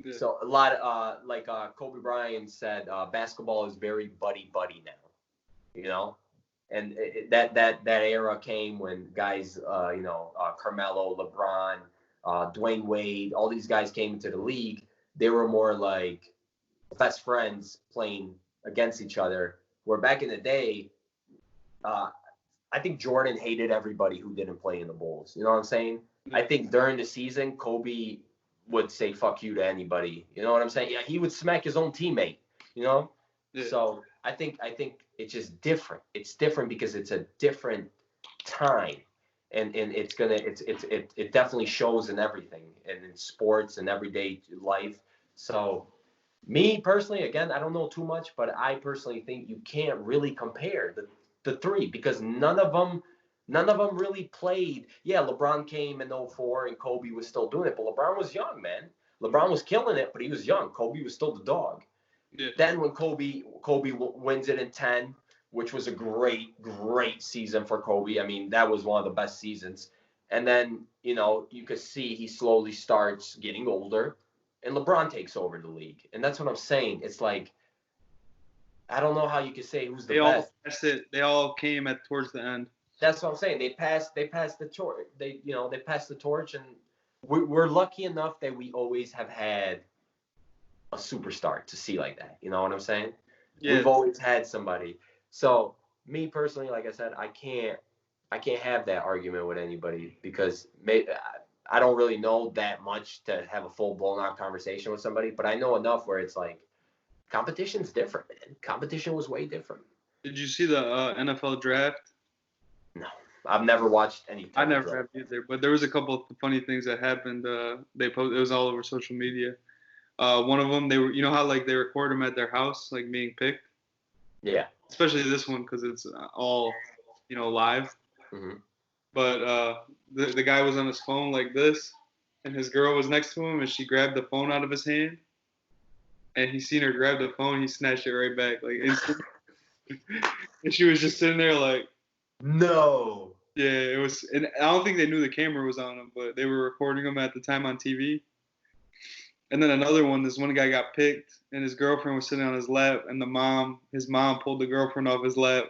Speaker 3: Yeah. So a lot, like Kobe Bryant said, basketball is very buddy-buddy now. You know? And that era came when guys, you know, Carmelo, LeBron, Dwayne Wade, all these guys came into the league. They were more like best friends playing against each other. Where back in the day, I think Jordan hated everybody who didn't play in the Bulls. You know what I'm saying? I think during the season, Kobe would say "fuck you" to anybody. You know what I'm saying? Yeah, he would smack his own teammate. You know? Yeah. So I think it's just different. It's different because it's a different time, and it definitely shows in everything, and in sports and everyday life. So me personally, again, I don't know too much, but I personally think you can't really compare the three because none of them really played. Yeah, LeBron came in 2004 and Kobe was still doing it, but LeBron was young, man. LeBron was killing it, but he was young. Kobe was still the dog. Yeah. Then when Kobe wins it in 2010, which was a great season for Kobe. I mean, that was one of the best seasons. And then, you know, you could see he slowly starts getting older, and LeBron takes over the league. And that's what I'm saying. It's like, I don't know how you could say who's the best.
Speaker 4: They all came towards the end.
Speaker 3: That's what I'm saying. They passed the torch. They passed the torch, and we're lucky enough that we always have had a superstar to see like that. You know what I'm saying? Yeah. We've always had somebody. So me personally, like I said, I can't have that argument with anybody because I don't really know that much to have a full blown out conversation with somebody, but I know enough where it's like competition's different, man. Competition was way different.
Speaker 4: Did you see the NFL draft?
Speaker 3: No, I've never watched any.
Speaker 4: I never have either, but there was a couple of funny things that happened. It was all over social media. One of them, you know how like they record them at their house, like being picked.
Speaker 3: Yeah.
Speaker 4: Especially this one because it's all, you know, live. Mm-hmm. But the guy was on his phone like this, and his girl was next to him, and she grabbed the phone out of his hand, and he seen her grab the phone, he snatched it right back like instantly. And she was just sitting there like.
Speaker 3: No.
Speaker 4: Yeah, it was, and I don't think they knew the camera was on him, but they were recording him at the time on TV. And then another one, this one guy got picked, and his girlfriend was sitting on his lap, and his mom pulled the girlfriend off his lap.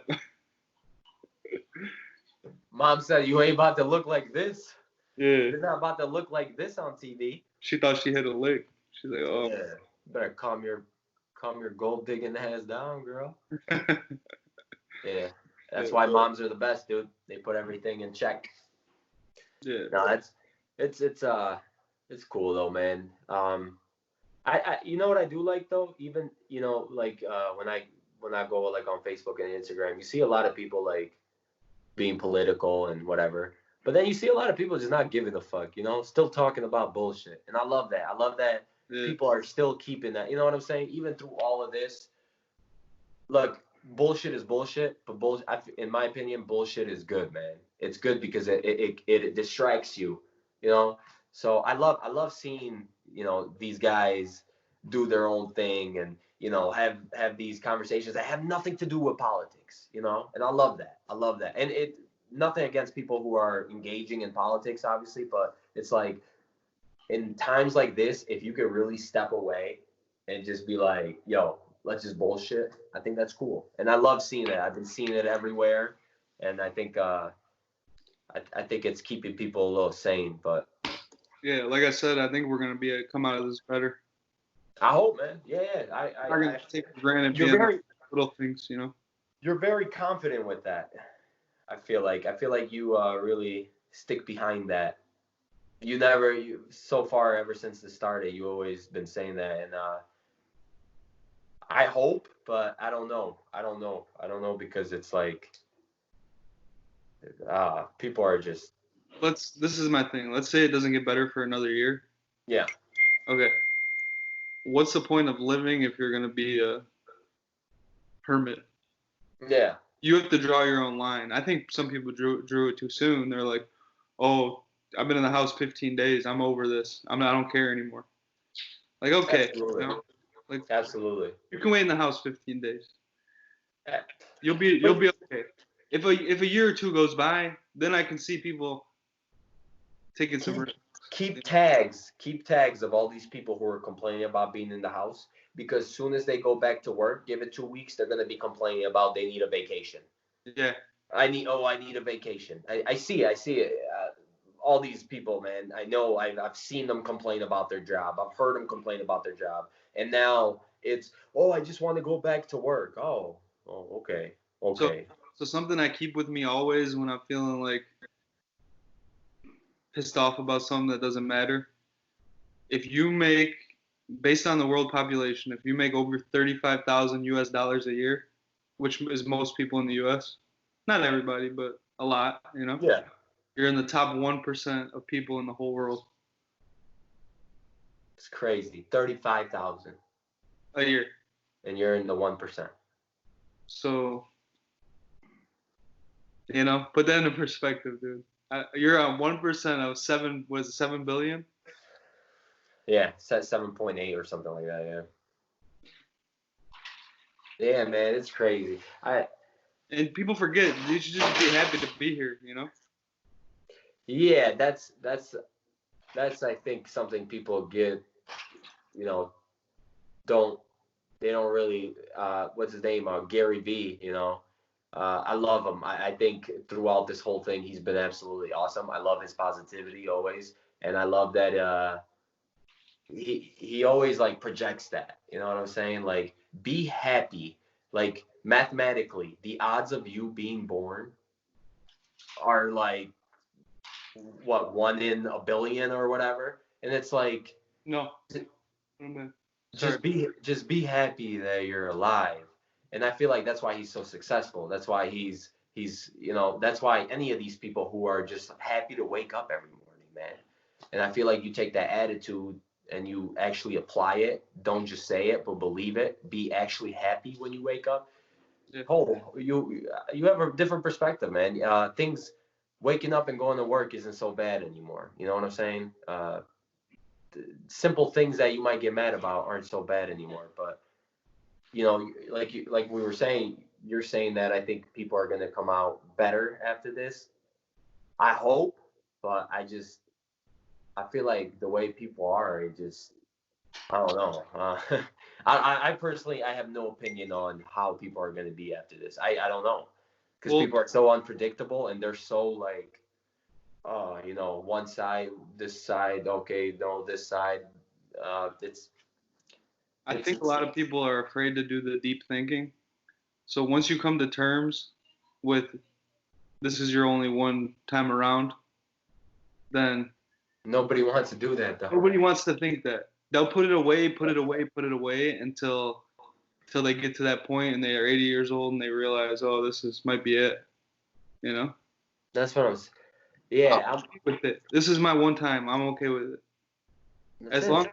Speaker 3: Mom said, "You ain't about to look like this.
Speaker 4: Yeah,
Speaker 3: You're not about to look like this on TV."
Speaker 4: she thought she hit a lick. She's like, "Oh."
Speaker 3: Yeah. Better calm your gold digging ass down, girl. Yeah. That's why moms are the best, dude. They put everything in check.
Speaker 4: Yeah.
Speaker 3: No, it's cool though, man. I you know what I do like though, even like when I go like on Facebook and Instagram, you see a lot of people like being political and whatever, but then you see a lot of people just not giving a fuck, still talking about bullshit, and I love that. I love that people are still keeping that. You know what I'm saying? Even through all of this, look, bullshit is bullshit, but in my opinion, bullshit is good, man. It's good because it distracts you, So I love seeing, these guys do their own thing and, have these conversations that have nothing to do with politics, and I love that. And nothing against people who are engaging in politics, obviously, but it's like in times like this, if you could really step away and just be like, yo, let's just bullshit, I think that's cool. And I love seeing it. I've been seeing it everywhere. And I think, I think it's keeping people a little sane, but.
Speaker 4: Yeah, like I said, I think we're gonna come out of this better.
Speaker 3: I hope, man. Yeah.
Speaker 4: I'm not gonna take for granted little things,
Speaker 3: You're very confident with that. I feel like you really stick behind that. So far, ever since the start, you always been saying that, and I hope, but I don't know. I don't know because it's like people are just.
Speaker 4: This is my thing. Let's say it doesn't get better for another year.
Speaker 3: Yeah.
Speaker 4: Okay. What's the point of living if you're gonna be a hermit?
Speaker 3: Yeah.
Speaker 4: You have to draw your own line. I think some people drew it too soon. They're like, "Oh, I've been in the house 15 days. I'm over this. I don't care anymore." Like, okay,
Speaker 3: Absolutely.
Speaker 4: Like,
Speaker 3: absolutely.
Speaker 4: You can wait in the house 15 days. You'll be okay. If a year or two goes by, then I can see people taking some risks.
Speaker 3: Keep tags of all these people who are complaining about being in the house, because as soon as they go back to work, give it 2 weeks, they're going to be complaining about they need a vacation.
Speaker 4: Yeah.
Speaker 3: I need a vacation. I see it. All these people, man, I know I've seen them complain about their job. I've heard them complain about their job. And now it's, I just want to go back to work. Oh, okay.
Speaker 4: So something I keep with me always when I'm feeling like pissed off about something that doesn't matter. If you make, based on the world population, if you make over $35,000 US a year, which is most people in the US, not everybody, but a lot,
Speaker 3: Yeah.
Speaker 4: You're in the top 1% of people in the whole world.
Speaker 3: It's crazy. 35,000
Speaker 4: a year.
Speaker 3: And you're in the 1%.
Speaker 4: So, put that into perspective, dude. You're on 1% of 7 billion?
Speaker 3: Yeah, it's at 7.8 or something like that, yeah. Yeah, man, it's crazy.
Speaker 4: And people forget, you should just be happy to be here,
Speaker 3: Yeah, that's I think something people get, they don't really what's his name, Gary V, I love him. I think throughout this whole thing he's been absolutely awesome. I love his positivity always, and I love that he always like projects that, you know what I'm saying? Like, be happy. Like, mathematically, the odds of you being born are like, what, 1 in a billion or whatever, and it's like,
Speaker 4: no,
Speaker 3: just be happy that you're alive. And I feel like that's why he's so successful. That's why he's that's why any of these people who are just happy to wake up every morning, man. And I feel like you take that attitude and you actually apply it. Don't just say it, but believe it. Be actually happy when you wake up.
Speaker 4: Yeah.
Speaker 3: You have a different perspective, man. Things, waking up and going to work isn't so bad anymore. You know what I'm saying? Simple things that you might get mad about aren't so bad anymore. But like we were saying, you're saying that I think people are gonna come out better after this. I hope, but I feel like the way people are, I don't know. I personally, I have no opinion on how people are gonna be after this. I don't know, because people are so unpredictable and they're so like, one side, this side, okay, no, this side.
Speaker 4: I think a lot of people are afraid to do the deep thinking. So once you come to terms with this is your only one time around, then
Speaker 3: nobody wants to do that though.
Speaker 4: Nobody wants to think that. They'll put it away until they get to that point and they are 80 years old and they realize, oh, might be it. You know?
Speaker 3: That's what I'm saying. Yeah.
Speaker 4: I'm okay with it. This is my one time. I'm okay with it. As long as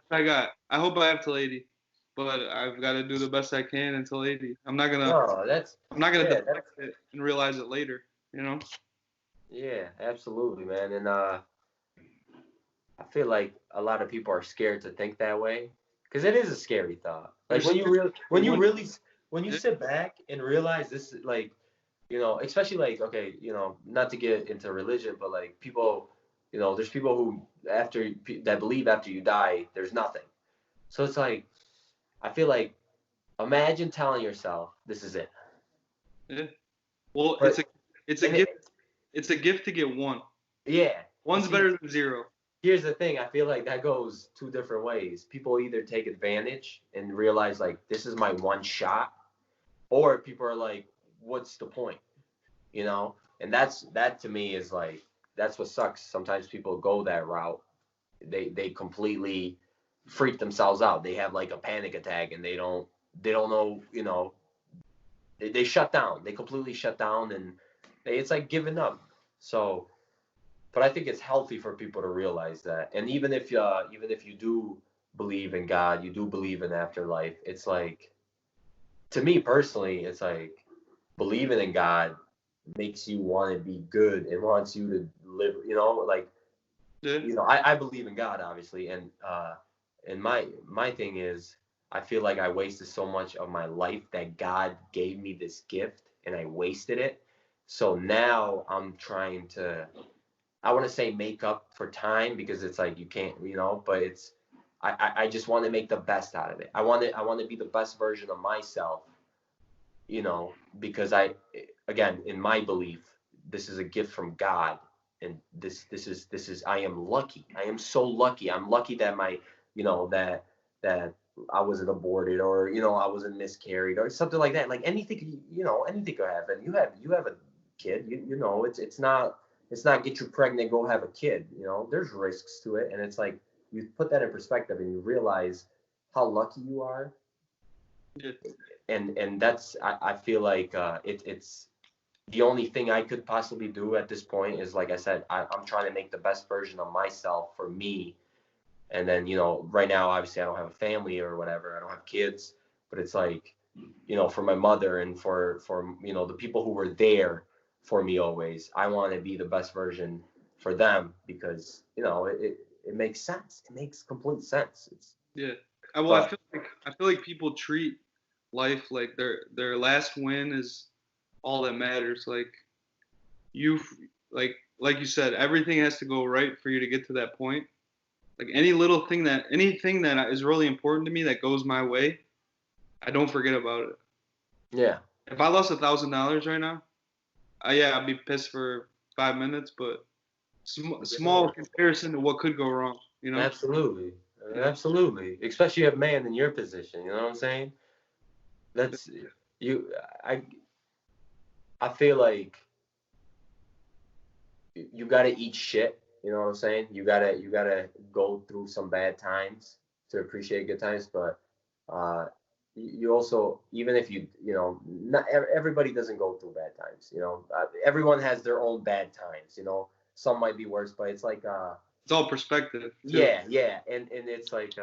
Speaker 4: I hope I have till 80. But I've got to do the best I can until 80. I'm not gonna deflect it and realize it later, you know?
Speaker 3: Yeah, absolutely, man. And I feel like a lot of people are scared to think that way, because it is a scary thought. Like when you sit back and realize this, like, especially like, okay, not to get into religion, but like people, there's people who that believe after you die, there's nothing. So it's like, I feel like, imagine telling yourself this is it.
Speaker 4: Yeah. Well, it's a gift. It's a gift to get one.
Speaker 3: Yeah.
Speaker 4: One's better than zero.
Speaker 3: Here's the thing. I feel like that goes two different ways. People either take advantage and realize like this is my one shot, or people are like, what's the point? And that to me is like, that's what sucks. Sometimes people go that route. They completely freak themselves out. They have like a panic attack and they don't know, they shut down. They completely shut down and it's like giving up. So, but I think it's healthy for people to realize that. And even if you do believe in God, you do believe in afterlife, it's like, to me personally, it's like believing in God makes you want to be good and wants you to live, like, I believe in God, obviously. And my thing is, I feel like I wasted so much of my life that God gave me this gift and I wasted it. So now I'm trying to, I want to say make up for time, because it's like you can't, but it's, I just want to make the best out of it. I want to be the best version of myself, because again, in my belief, this is a gift from God. And this is, I am lucky. I am so lucky. I'm lucky that that I wasn't aborted, or, I wasn't miscarried or something like that. Like anything could happen. You have a kid, it's not get you pregnant, go have a kid, there's risks to it. And it's like, you put that in perspective and you realize how lucky you are. Yeah. And that's, I feel like, it's the only thing I could possibly do at this point is, like I said, I'm trying to make the best version of myself for me. And then, right now, obviously I don't have a family or whatever. I don't have kids, but it's like, for my mother and for the people who were there for me always, I want to be the best version for them, because, it makes sense. It makes complete sense.
Speaker 4: I feel like people treat life like their last win is all that matters. Like like you said, everything has to go right for you to get to that point. Like anything that is really important to me that goes my way, I don't forget about it.
Speaker 3: Yeah.
Speaker 4: If I lost $1,000 right now, I'd be pissed for 5 minutes, but small comparison to what could go wrong,
Speaker 3: Absolutely. Absolutely. Especially a man in your position, you know what I'm saying? That's I feel like you got to eat shit, you know what I'm saying? You got to go through some bad times to appreciate good times, but you also, even if not everybody doesn't go through bad times, everyone has their own bad times, some might be worse, but it's like
Speaker 4: it's all perspective too.
Speaker 3: Yeah, and it's like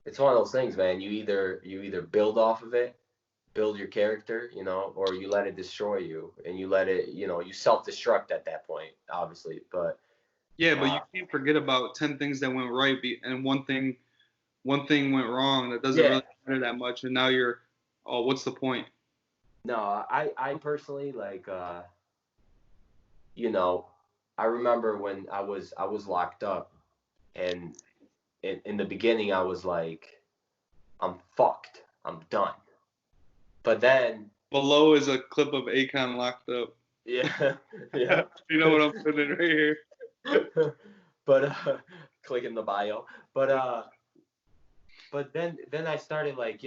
Speaker 3: it's one of those things, man. You either build off of it, build your character, or you let it destroy you, and you let it, you self-destruct at that point, obviously. But
Speaker 4: yeah, but you can't forget about 10 things that went right, and one thing went wrong that doesn't really matter that much, and now you're, oh, what's the point?
Speaker 3: No, I personally like you know, I remember when I was locked up, and in the beginning I was like, I'm fucked. I'm done. But then,
Speaker 4: Below is a clip of Akon locked up.
Speaker 3: yeah, yeah.
Speaker 4: You know what I'm putting right here?
Speaker 3: But click in the bio. But then I started, like,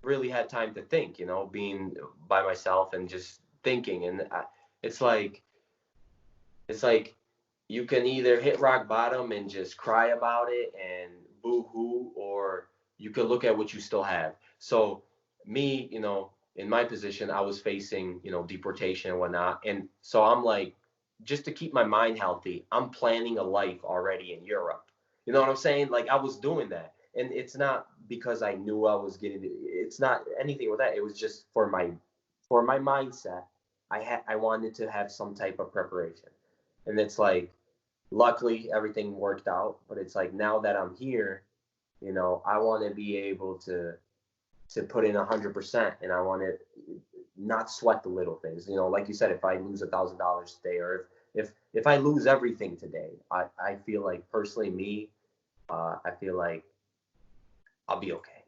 Speaker 3: really had time to think, being by myself and just thinking, and it's like it's like you can either hit rock bottom and just cry about it and boo hoo, or you can look at what you still have. So me, in my position, I was facing, deportation and whatnot. And so I'm like, just to keep my mind healthy, I'm planning a life already in Europe. You know what I'm saying? Like, I was doing that. And it's not because I knew I was getting it's not anything with that. It was just for my mindset. I wanted to have some type of preparation. And it's like, luckily everything worked out, but it's like, now that I'm here, I want to be able to put in 100%, and I want to not sweat the little things. Like you said, if I lose $1,000 today, or if I lose everything today, I feel like, personally, me, I feel like I'll be okay.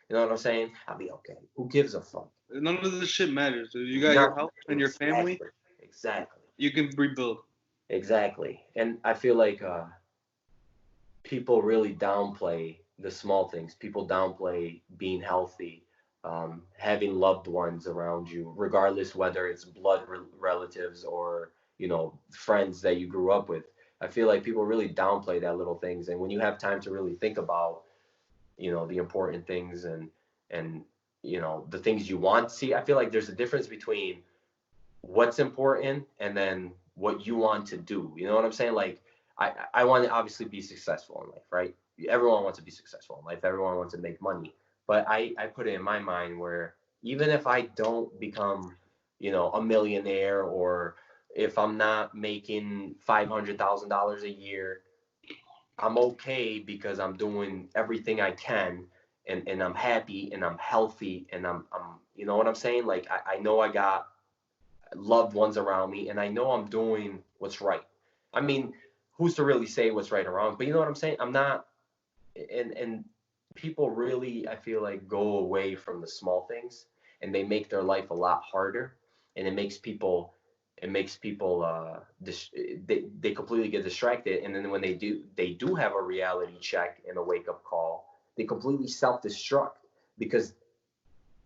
Speaker 3: You know what I'm saying? I'll be okay. Who gives a fuck?
Speaker 4: None of this shit matters, dude. You got
Speaker 3: No,
Speaker 4: your health and your family.
Speaker 3: Exactly.
Speaker 4: You can rebuild.
Speaker 3: Exactly. And I feel like people really downplay the small things. People downplay being healthy, having loved ones around you, regardless whether it's blood relatives or, friends that you grew up with. I feel like people really downplay that little things. And when you have time to really think about, the important things, and the things you want to see, I feel like there's a difference between what's important and then what you want to do. You know what I'm saying? Like, I want to obviously be successful in life, right? Everyone wants to be successful in life. Everyone wants to make money. But I put it in my mind where, even if I don't become, a millionaire, or if I'm not making $500,000 a year, I'm okay, because I'm doing everything I can, and I'm happy and I'm healthy, and I'm you know what I'm saying? Like, I know I got loved ones around me, and I know I'm doing what's right. I mean, who's to really say what's right or wrong? But you know what I'm saying? I'm not, and people really, I feel like, go away from the small things, and they make their life a lot harder, and it makes people they completely get distracted, and then when they do have a reality check and a wake up call, they completely self-destruct, because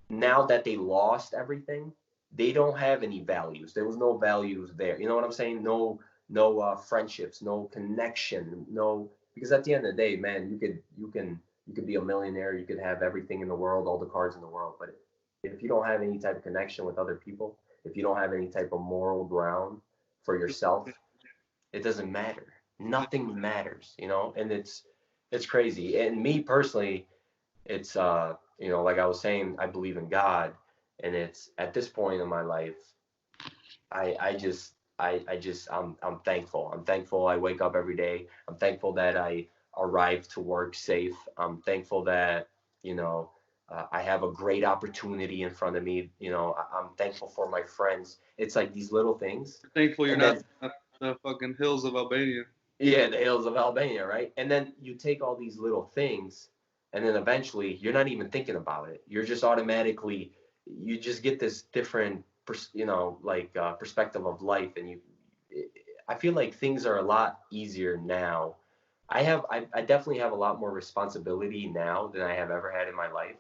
Speaker 3: now that they lost everything, they don't have any values. There was no values there. You know what I'm saying? No friendships, no connection, no. Because at the end of the day, man, you could be a millionaire, you could have everything in the world, all the cars in the world, but if you don't have any type of connection with other people, if you don't have any type of moral ground for yourself, it doesn't matter. Nothing matters, and it's crazy. And me personally, it's like I was saying, I believe in God, and it's at this point in my life, I'm thankful. I'm thankful I wake up every day. I'm thankful that I arrive to work safe. I'm thankful that, I have a great opportunity in front of me. I'm thankful for my friends. It's like these little things.
Speaker 4: Thankful you're
Speaker 3: And
Speaker 4: not
Speaker 3: then,
Speaker 4: the fucking hills of Albania.
Speaker 3: yeah, the hills of Albania, right? And then you take all these little things, and then eventually you're not even thinking about it. You're just automatically, you just get this different, perspective of life, and I feel like things are a lot easier now. I definitely have a lot more responsibility now than I have ever had in my life,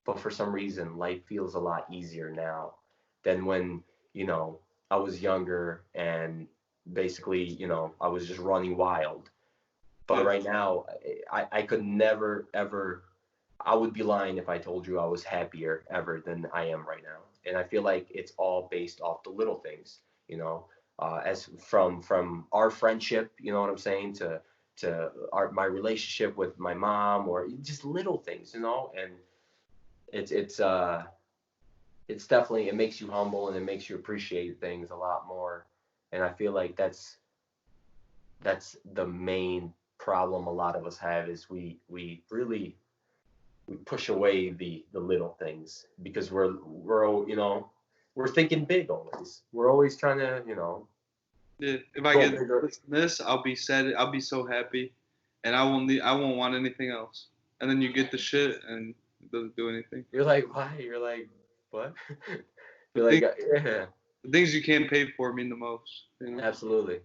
Speaker 3: but for some reason, life feels a lot easier now than when, you know, I was younger, and basically, I was just running wild. But
Speaker 4: Yeah.
Speaker 3: right now, I could never, ever, I would be lying if I told you I was happier ever than I am right now. And I feel like it's all based off the little things, as from our friendship, you know what I'm saying, to my relationship with my mom, or just little things, and it's definitely, it makes you humble, and it makes you appreciate things a lot more. And I feel like that's the main problem a lot of us have, is we really we push away the little things because we're we're thinking big always. We're always trying to
Speaker 4: Yeah, if I
Speaker 3: go
Speaker 4: get
Speaker 3: bigger.
Speaker 4: this, I'll be sad. I'll be so happy, and I won't want anything else. And then you get the shit, and it doesn't do anything.
Speaker 3: You're like, why? You're like, what?
Speaker 4: The,
Speaker 3: You're like,
Speaker 4: thing,
Speaker 3: yeah,
Speaker 4: the things you can't pay for mean the most. You know?
Speaker 3: absolutely,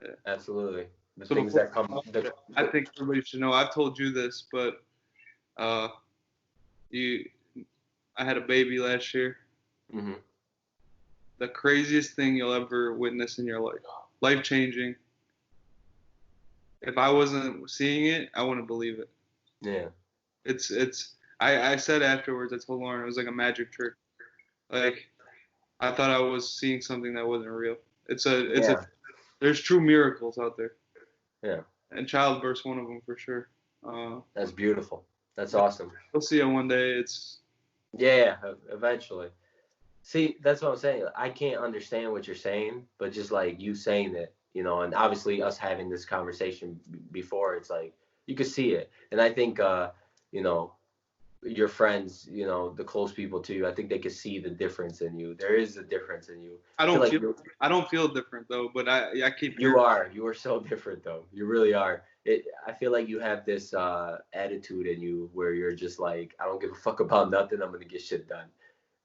Speaker 4: Yeah.
Speaker 3: absolutely. The
Speaker 4: So
Speaker 3: things that come.
Speaker 4: I think everybody should know. I've told you this, but I had a baby last year.
Speaker 3: Mm-hmm.
Speaker 4: The craziest thing you'll ever witness in your life. Life changing. If I wasn't seeing it, I wouldn't believe it.
Speaker 3: Yeah.
Speaker 4: I said afterwards, I told Lauren, it was like a magic trick. Like, I thought I was seeing something that wasn't real. There's true miracles out there.
Speaker 3: Yeah.
Speaker 4: And childbirth's one of them for sure.
Speaker 3: That's beautiful. That's awesome.
Speaker 4: We'll see it one day.
Speaker 3: Yeah, eventually. See, that's what I'm saying. I can't understand what you're saying, but just like you saying it, and obviously us having this conversation before, it's like you could see it. And I think, your friends, the close people to you, I think they could see the difference in you. There is a difference in you.
Speaker 4: I don't feel different though, but I keep.
Speaker 3: You are so different though. You really are. I feel like you have this attitude in you where you're just like, I don't give a fuck about nothing. I'm gonna get shit done.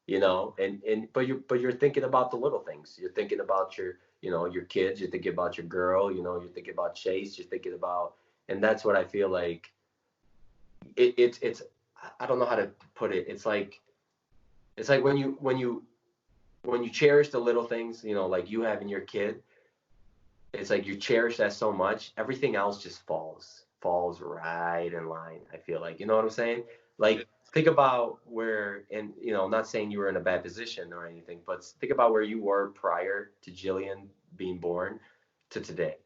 Speaker 3: But you're thinking about the little things. You're thinking about your kids. You're thinking about your girl. You're thinking about Chase. You're thinking about, and that's what I feel like. It's I don't know how to put it. It's like when you cherish the little things, like you having your kid. It's like you cherish that so much. Everything else just falls right in line. I feel like, you know what I'm saying? Like, think about where, and not saying you were in a bad position or anything, but think about where you were prior to Jillian being born to today.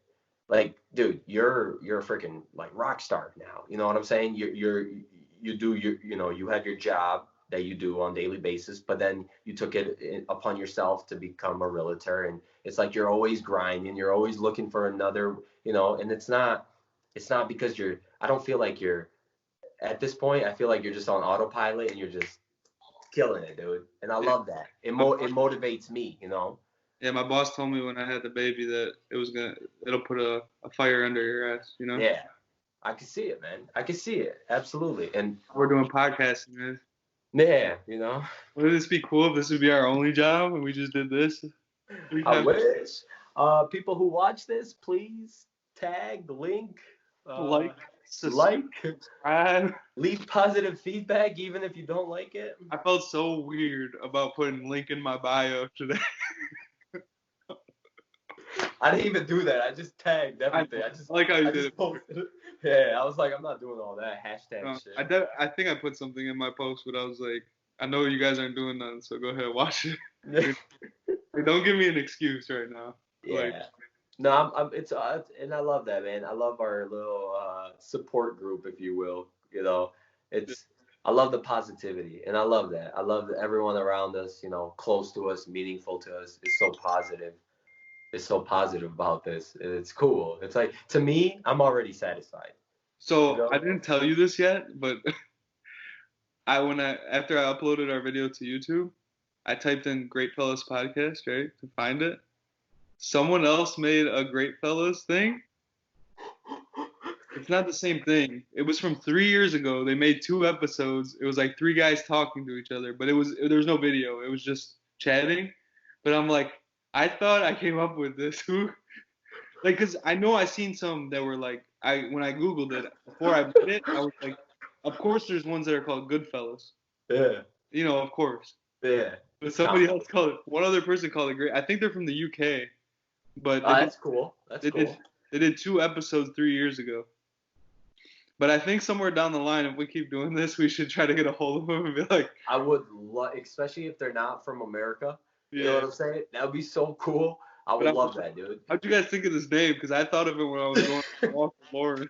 Speaker 3: Like, dude, you're a freaking like rock star now. You know what I'm saying? You have your job that you do on a daily basis, but then you took it upon yourself to become a realtor, and it's like you're always grinding, you're always looking for another, and it's not because I don't feel like you're at this point. I feel like you're just on autopilot and you're just killing it, dude. And I love that. It motivates me,
Speaker 4: Yeah, my boss told me when I had the baby that it'll put a fire under your ass,
Speaker 3: Yeah, I can see it, man. I can see it, absolutely. And
Speaker 4: we're doing podcasting, man.
Speaker 3: Yeah,
Speaker 4: Wouldn't this be cool if this would be our only job and we just did this?
Speaker 3: I wish. People who watch this, please tag the link.
Speaker 4: Like,
Speaker 3: subscribe, leave positive feedback, even if you don't like it.
Speaker 4: I felt so weird about putting link in my bio today.
Speaker 3: I didn't even do that. I just tagged everything. I just
Speaker 4: like how you did it.
Speaker 3: Yeah, I was like, I'm not doing all that hashtag shit.
Speaker 4: I think I put something in my post, but I was like, I know you guys aren't doing nothing, so go ahead and watch it. Don't give me an excuse right now.
Speaker 3: Yeah.
Speaker 4: Like,
Speaker 3: no, and I love that, man. I love our little support group, if you will. I love the positivity, and I love that. I love that everyone around us, close to us, meaningful to us, is so positive. Is so positive about this. It's cool. It's like, to me, I'm already satisfied.
Speaker 4: So I didn't tell you this yet, but after I uploaded our video to YouTube, I typed in Greatfellas Podcast, right, to find it. Someone else made a Greatfellas thing. It's not the same thing. It was from 3 years ago. They made 2 episodes. It was like 3 guys talking to each other, but there was no video. It was just chatting. But I'm like, I thought I came up with this. Who? Like, cause I know I seen some that were like, when I Googled it before I made it, I was like, of course there's ones that are called Goodfellas.
Speaker 3: Yeah.
Speaker 4: Of course.
Speaker 3: Yeah.
Speaker 4: But somebody else called it. One other person called it Great. I think they're from the UK. But
Speaker 3: that's cool. That's cool.
Speaker 4: They did 2 episodes 3 years ago. But I think somewhere down the line, if we keep doing this, we should try to get a hold of them and be like.
Speaker 3: I would love, especially if they're not from America. You know what I'm saying? That would be so cool. I would love that, dude.
Speaker 4: How'd you guys think of this name? Because I thought of it when I was going to walk with Lauren.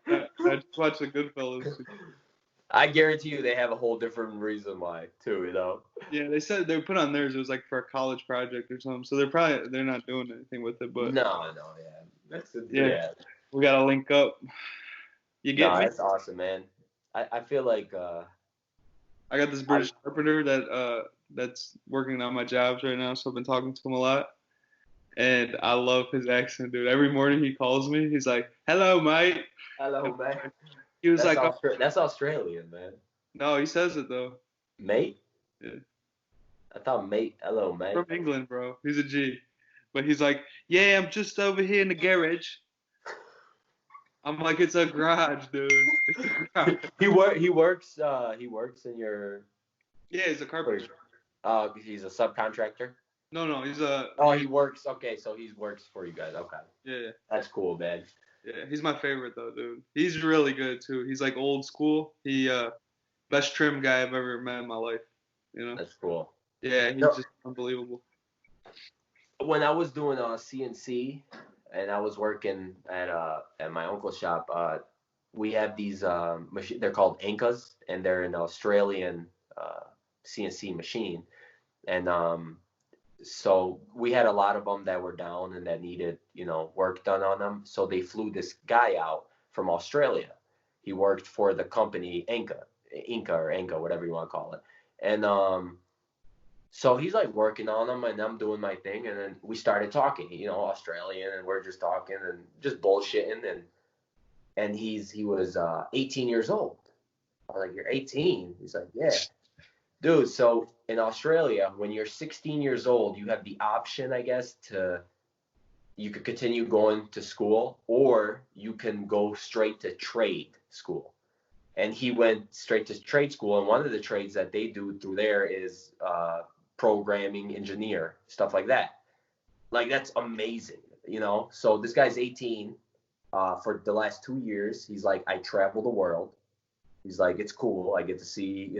Speaker 4: I just watched the Goodfellas.
Speaker 3: I guarantee you they have a whole different reason why, too,
Speaker 4: Yeah, they said they put on theirs. It was like for a college project or something. So they're not doing anything with it. But
Speaker 3: No, yeah.
Speaker 4: We got to link up. You get me?
Speaker 3: That's awesome, man. I feel like
Speaker 4: I got this British carpenter that's working on my jobs right now, so I've been talking to him a lot. And I love his accent, dude. Every morning he calls me, he's like, "Hello, mate."
Speaker 3: hello, man.
Speaker 4: He was like,
Speaker 3: That's Australian, man.
Speaker 4: "No, he says it though."
Speaker 3: Mate?
Speaker 4: Yeah.
Speaker 3: I thought mate. Hello, mate.
Speaker 4: From England, bro. He's a G. But he's like, "Yeah, I'm just over here in the garage." I'm like, "It's a garage, dude. It's a garage."
Speaker 3: He works in your.
Speaker 4: Yeah, he's a carpenter.
Speaker 3: He's a subcontractor.
Speaker 4: No, he's a.
Speaker 3: Oh, he works. Okay, so he works for you guys. Okay.
Speaker 4: Yeah.
Speaker 3: That's cool, man.
Speaker 4: Yeah, he's my favorite though, dude. He's really good too. He's like old school. He best trim guy I've ever met in my life. You know.
Speaker 3: That's cool.
Speaker 4: Yeah, he's just unbelievable.
Speaker 3: When I was doing CNC and I was working at my uncle's shop, we have these machines. They're called Ankas, and they're an Australian CNC machine. And so we had a lot of them that were down and that needed, work done on them. So they flew this guy out from Australia. He worked for the company Inca, whatever you want to call it. And so he's like working on them, and I'm doing my thing. And then we started talking, Australian, and we're just talking and just bullshitting. And he was 18 years old. I was like, "You're 18?" He's like, "Yeah." Dude, so in Australia, when you're 16 years old, you have the option, I guess, you could continue going to school, or you can go straight to trade school. And he went straight to trade school, and one of the trades that they do through there is programming, engineer, stuff like that. Like, that's amazing, So this guy's 18. For the last 2 years, he's like, "I travel the world." He's like, "It's cool. I get to see,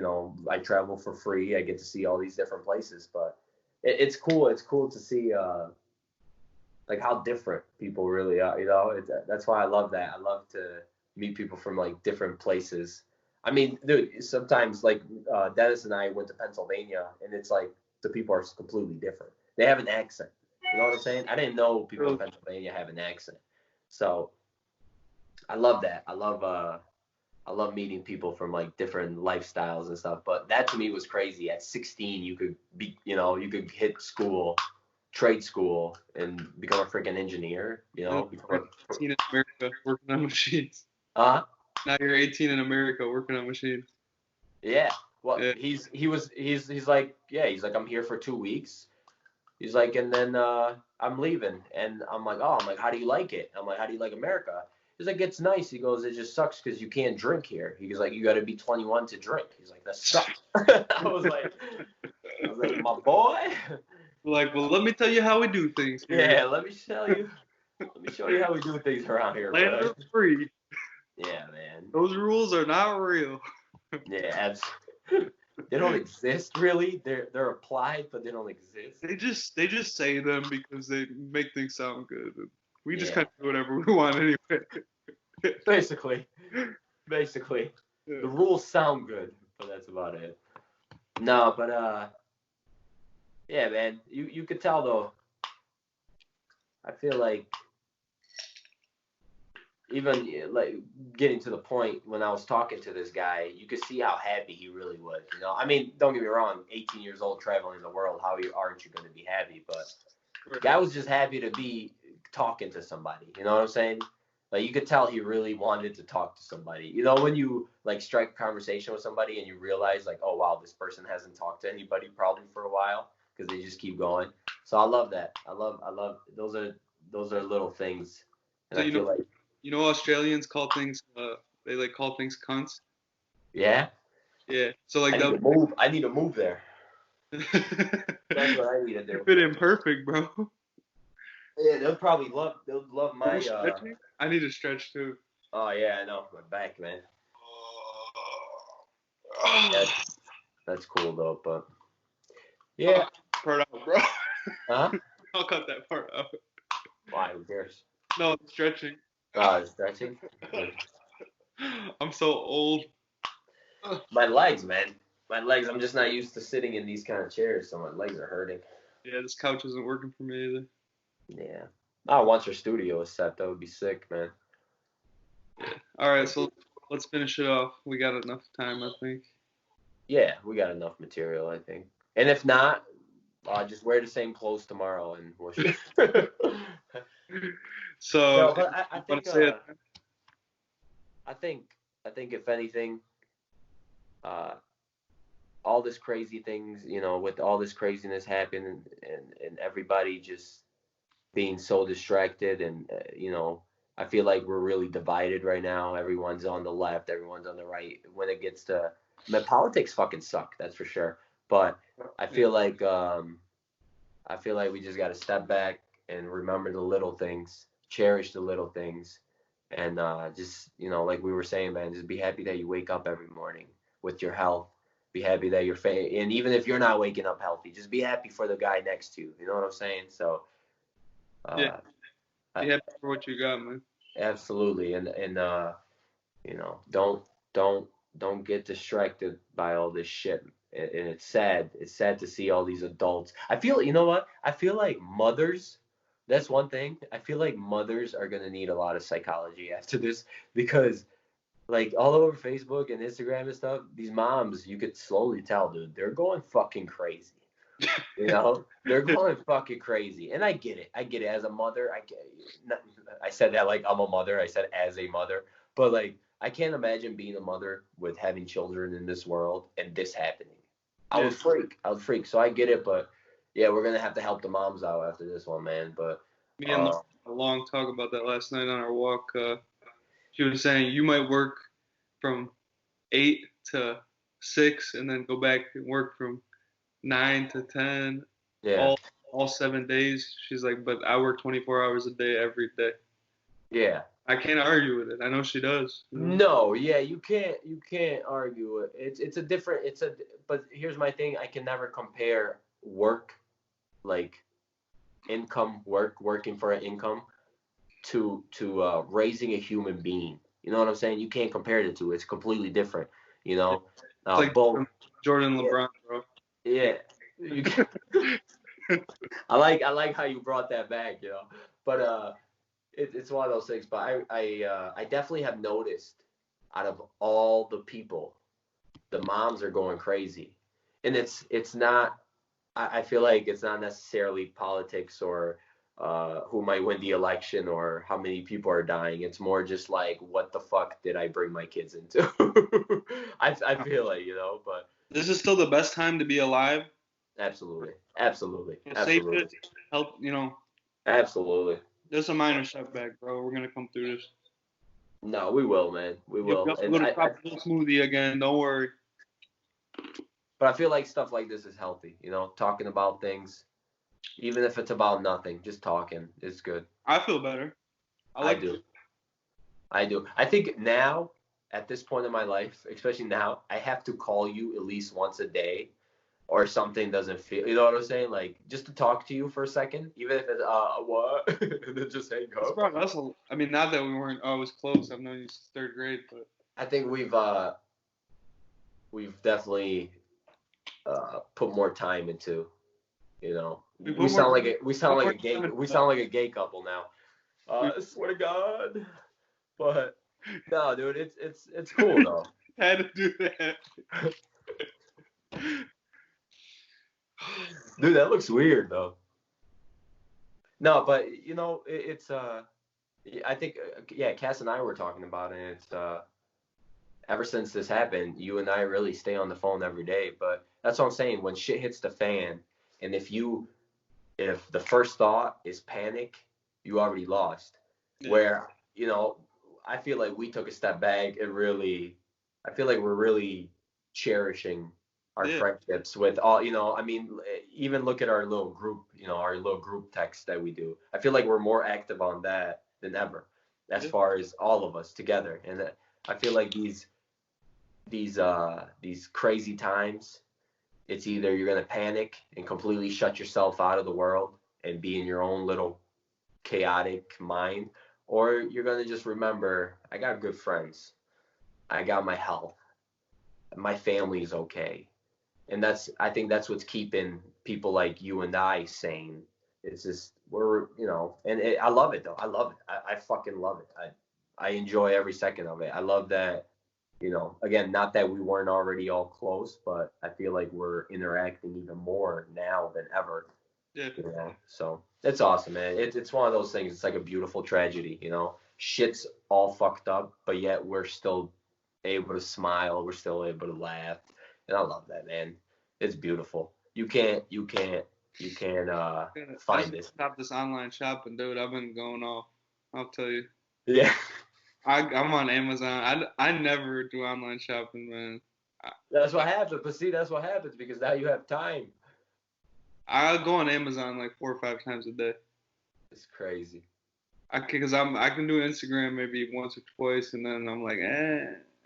Speaker 3: I travel for free. I get to see all these different places." But it's cool. It's cool to see, like, how different people really are, That's why I love that. I love to meet people from, like, different places. I mean, dude, sometimes, like, Dennis and I went to Pennsylvania, and it's like the people are completely different. They have an accent. You know what I'm saying? I didn't know people in Pennsylvania have an accent. So I love that. I love meeting people from, like, different lifestyles and stuff. But that to me was crazy. At 16, you could be, you could hit school, trade school, and become a freaking engineer.
Speaker 4: You're 18 in America working on machines.
Speaker 3: Now
Speaker 4: you're 18 in America working on machines.
Speaker 3: Yeah. Well,
Speaker 4: yeah.
Speaker 3: He's like, he's like, "I'm here for 2 weeks." He's like, "And then I'm leaving." And I'm like, "How do you like it?" I'm like, "How do you like America?" He's like, "It's nice." He goes, "It just sucks because you can't drink here." He's like, "You got to be 21 to drink." He's like, "That sucks." I was like, "My boy."
Speaker 4: Like, "Well, let me tell you how we do things here."
Speaker 3: Yeah, let me show you how we do things around here.
Speaker 4: Land of the free.
Speaker 3: Yeah, man.
Speaker 4: Those rules are not real.
Speaker 3: Yeah, they don't exist really. They're applied, but they don't exist.
Speaker 4: They just say them because they make things sound good. We just kind of do whatever we want anyway.
Speaker 3: Basically.
Speaker 4: Yeah.
Speaker 3: The rules sound good, but that's about it. No, but yeah, man. You could tell though. I feel like even like getting to the point when I was talking to this guy, you could see how happy he really was. I mean, don't get me wrong, 18 years old traveling the world, aren't you going to be happy? But the guy was just happy to be talking to somebody. You know what I'm saying? Like, you could tell he really wanted to talk to somebody. When you like strike a conversation with somebody and you realize like, oh wow, this person hasn't talked to anybody probably for a while because they just keep going. So I love that. I love those are little things. And
Speaker 4: so
Speaker 3: I feel like.
Speaker 4: Australians call things they like call things cunts.
Speaker 3: Yeah.
Speaker 4: Yeah. So like
Speaker 3: I need to move there. That's what I need to do.
Speaker 4: You fit in perfect, bro.
Speaker 3: Yeah, they'll love my.
Speaker 4: I need to stretch too.
Speaker 3: Oh yeah, I know, my back, man. That's cool though, but yeah.
Speaker 4: Part out, bro.
Speaker 3: Huh?
Speaker 4: I'll cut that part out.
Speaker 3: Why? Who cares?
Speaker 4: No, it's stretching.
Speaker 3: Stretching.
Speaker 4: I'm so old.
Speaker 3: My legs, man. My legs. I'm just not used to sitting in these kind of chairs, so my legs are hurting.
Speaker 4: Yeah, this couch isn't working for me either.
Speaker 3: Yeah. Once your studio is set, that would be sick, man.
Speaker 4: Yeah. All right, so let's finish it off. We got enough time, I think.
Speaker 3: Yeah, we got enough material, I think. And if not, just wear the same clothes tomorrow and we'll.
Speaker 4: So,
Speaker 3: No, but I
Speaker 4: want
Speaker 3: think
Speaker 4: to say it?
Speaker 3: I think if anything, uh, all this crazy things, with all this craziness happening and everybody just being so distracted and I feel like we're really divided right now. Everyone's on the left, everyone's on the right. When it gets to, politics fucking suck, that's for sure. But I feel like we just got to step back and remember the little things, cherish the little things, and just like we were saying, man, just be happy that you wake up every morning with your health. Be happy that you're and even if you're not waking up healthy, just be happy for the guy next to you. You know what I'm saying? So
Speaker 4: Yeah. Be happy for what you got, man.
Speaker 3: Absolutely, and don't get distracted by all this shit. And it's sad. It's sad to see all these adults. I feel, you know what? I feel like mothers. That's one thing. I feel like mothers are gonna need a lot of psychology after this because, like, all over Facebook and Instagram and stuff, these moms, you could slowly tell, dude, they're going fucking crazy. They're going fucking crazy, and I get it. As a mother, I said that like I'm a mother. I said as a mother, but like I can't imagine being a mother with having children in this world and this happening. I would freak. So I get it, but yeah, we're gonna have to help the moms out after this one, man. But
Speaker 4: me and Lauren had a long talk about that last night on our walk. She was saying you might work from 8 to 6 and then go back and work from 9 to 10.
Speaker 3: Yeah.
Speaker 4: All 7 days. She's like, but I work 24 hours a day every day.
Speaker 3: Yeah.
Speaker 4: I can't argue with it. I know she does.
Speaker 3: No, yeah, you can't argue it. But here's my thing. I can never compare work, like working for an income to raising a human being. You know what I'm saying? You can't compare the two. It's completely different. It's
Speaker 4: like
Speaker 3: both.
Speaker 4: Jordan LeBron, bro.
Speaker 3: Yeah. I like how you brought that back, but it's one of those things. But I definitely have noticed out of all the people, the moms are going crazy, and it's not. I feel like it's not necessarily politics or who might win the election or how many people are dying. It's more just like, what the fuck did I bring my kids into? I feel like, but
Speaker 4: this is still the best time to be alive.
Speaker 3: Absolutely.
Speaker 4: Safe it, help,
Speaker 3: Absolutely.
Speaker 4: There's a minor setback, bro. We're gonna come through this.
Speaker 3: No, we will, man. We will.
Speaker 4: We're gonna tropical smoothie again. Don't worry.
Speaker 3: But I feel like stuff like this is healthy. Talking about things, even if it's about nothing, just talking is good.
Speaker 4: I feel better. I do.
Speaker 3: I think now, at this point in my life, especially now, I have to call you at least once a day, or something doesn't feel. You know what I'm saying? Like, just to talk to you for a second, even if it's what, and then just hang up.
Speaker 4: I mean, not that we weren't always close. I've known you since 3rd grade, but
Speaker 3: I think we've definitely put more time into. We sound like a gay couple now. I swear to God. But no, dude, it's cool though.
Speaker 4: Had to do that.
Speaker 3: Dude, that looks weird though. No, but it's I think Cass and I were talking about it. And it's ever since this happened, you and I really stay on the phone every day. But that's what I'm saying. When shit hits the fan, and if the first thought is panic, you already lost. Yeah. Where I feel like we took a step back and I feel like we're really cherishing our friendships with all, I mean, even look at our little group, our little group text that we do. I feel like we're more active on that than ever, as far as all of us together. And I feel like these crazy times, it's either you're going to panic and completely shut yourself out of the world and be in your own little chaotic mind, or you're going to just remember, I got good friends. I got my health. My family's okay. And I think that's what's keeping people like you and I sane. It's just, I love it though. I love it. I fucking love it. I enjoy every second of it. I love that you know, again, not that we weren't already all close, but I feel like we're interacting even more now than ever.
Speaker 4: Yeah.
Speaker 3: You know, so it's awesome, man. It's one of those things. It's like a beautiful tragedy, you know. Shit's all fucked up, but yet we're still able to smile. We're still able to laugh, and I love that, man. It's beautiful. You can't find it.
Speaker 4: Stop this online shopping, dude. I've been going off. I'll tell you.
Speaker 3: Yeah.
Speaker 4: I'm on Amazon. I never do online shopping, man.
Speaker 3: That's what happens. But see, that's what happens because now you have time.
Speaker 4: I go on Amazon like 4 or 5 times a day.
Speaker 3: It's crazy.
Speaker 4: I can do Instagram maybe once or twice, and then I'm like,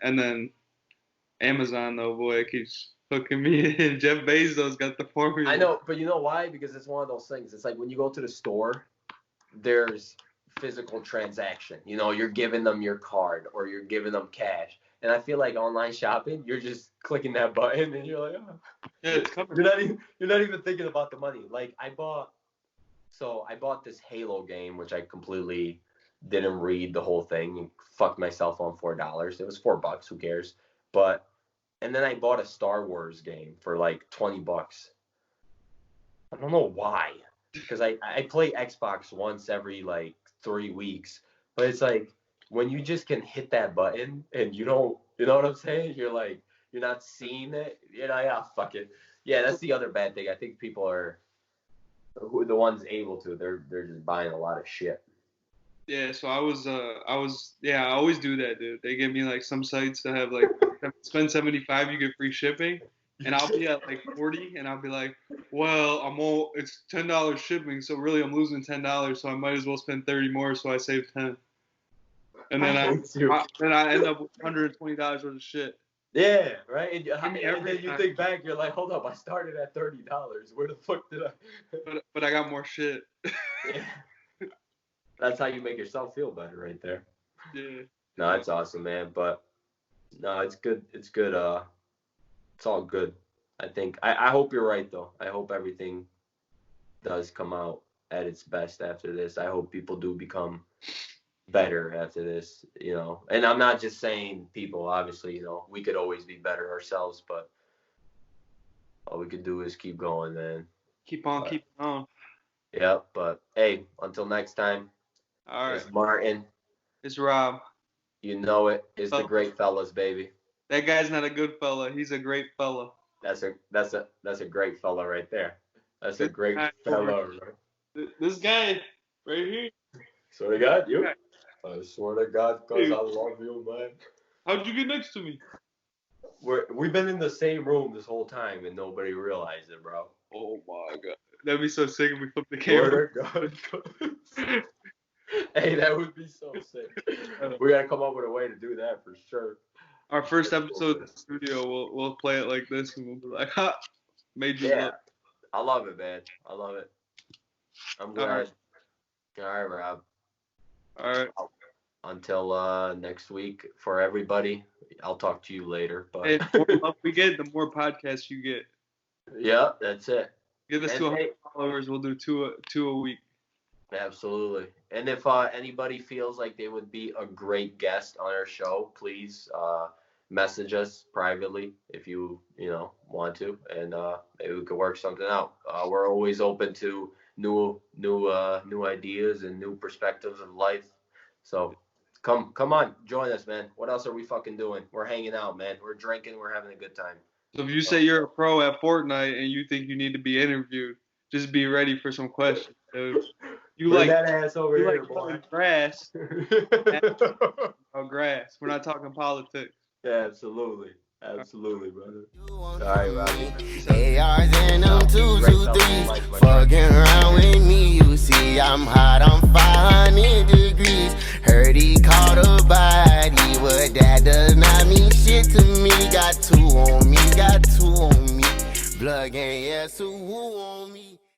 Speaker 4: and then Amazon though, boy, it keeps hooking me in. Jeff Bezos got the formula.
Speaker 3: I know, but you know why? Because it's one of those things. It's like when you go to the store, there's physical transaction. You know, you're giving them your card or you're giving them cash. And I feel like online shopping, you're just clicking that button and you're like, oh.
Speaker 4: Yeah, it's coming.
Speaker 3: You're not even thinking about the money. Like I bought this Halo game, which I completely didn't read the whole thing and fucked myself on $4. It was $4. Who cares? And then I bought a Star Wars game for like $20. I don't know why, because I play Xbox once every like 3 weeks, but it's like when you just can hit that button and you know what I'm saying? You're like, you're not seeing it. You're like, ah, fuck it. Yeah, that's the other bad thing. I think people are the ones able to. They're just buying a lot of shit.
Speaker 4: Yeah, so I always do that, dude. They give me like some sites that have like spend $75, you get free shipping, and I'll be at like 40, and I'll be like, well, it's $10 shipping, so really I'm losing $10, so I might as well spend 30 more, so I save 10. And then I end up with $120 worth of shit.
Speaker 3: Yeah, right. And then you think back, you're like, hold up, I started at $30. Where the fuck did I?
Speaker 4: But I got more shit.
Speaker 3: Yeah. That's how you make yourself feel better, right there.
Speaker 4: Yeah.
Speaker 3: No, it's awesome, man. But no, it's good. It's good. It's all good. I think. I hope you're right, though. I hope everything does come out at its best after this. I hope people do become better after this, you know. And I'm not just saying people. Obviously, you know, we could always be better ourselves, but all we could do is keep going, man.
Speaker 4: Keep on.
Speaker 3: Yeah, but hey, until next time.
Speaker 4: All right.
Speaker 3: It's Martin.
Speaker 4: It's Rob.
Speaker 3: You know it. It's the Greatfellas, baby.
Speaker 4: That guy's not a good fella. He's a great fella.
Speaker 3: That's a great fella right there. That's a great fella. Right?
Speaker 4: This guy right here.
Speaker 3: Swear to God, you? I swear to God, because I love you, man.
Speaker 4: How'd you get next to me?
Speaker 3: We've been in the same room this whole time and nobody realized it, bro.
Speaker 4: Oh my God. That'd be so sick if we flipped the camera.
Speaker 3: Swear to God. Hey, that would be so sick. We gotta come up with a way to do that for sure.
Speaker 4: Our first episode in the studio, we'll play it like this, and we'll be like, "Ha, made you look."
Speaker 3: I love it, man. I love it. I'm glad. All right, Rob.
Speaker 4: All right.
Speaker 3: Until next week, for everybody, I'll talk to you later. But
Speaker 4: hey, the more love we get, the more podcasts you get.
Speaker 3: Yeah, that's it.
Speaker 4: Get us to 100 followers. We'll do two a week.
Speaker 3: Absolutely. And if anybody feels like they would be a great guest on our show, please message us privately if you want to, and maybe we could work something out. We're always open to new ideas and new perspectives of life. So come on, join us, man. What else are we fucking doing? We're hanging out, man. We're drinking. We're having a good time.
Speaker 4: So if you say you're a pro at Fortnite and you think you need to be interviewed, just be ready for some questions, dude. You
Speaker 3: bring
Speaker 4: like
Speaker 3: that ass over
Speaker 4: you
Speaker 3: here,
Speaker 4: like
Speaker 3: boy.
Speaker 4: Grass. Grass. We're not talking politics.
Speaker 3: Yeah, absolutely, brother. All right,
Speaker 2: ARs
Speaker 3: Robbie.
Speaker 2: and them 223s. Fucking around with me, you see I'm hot, I'm 500 degrees. Heard he caught a body, but that does not mean shit to me. Got two on me. Blood gang, yeah, so who on me?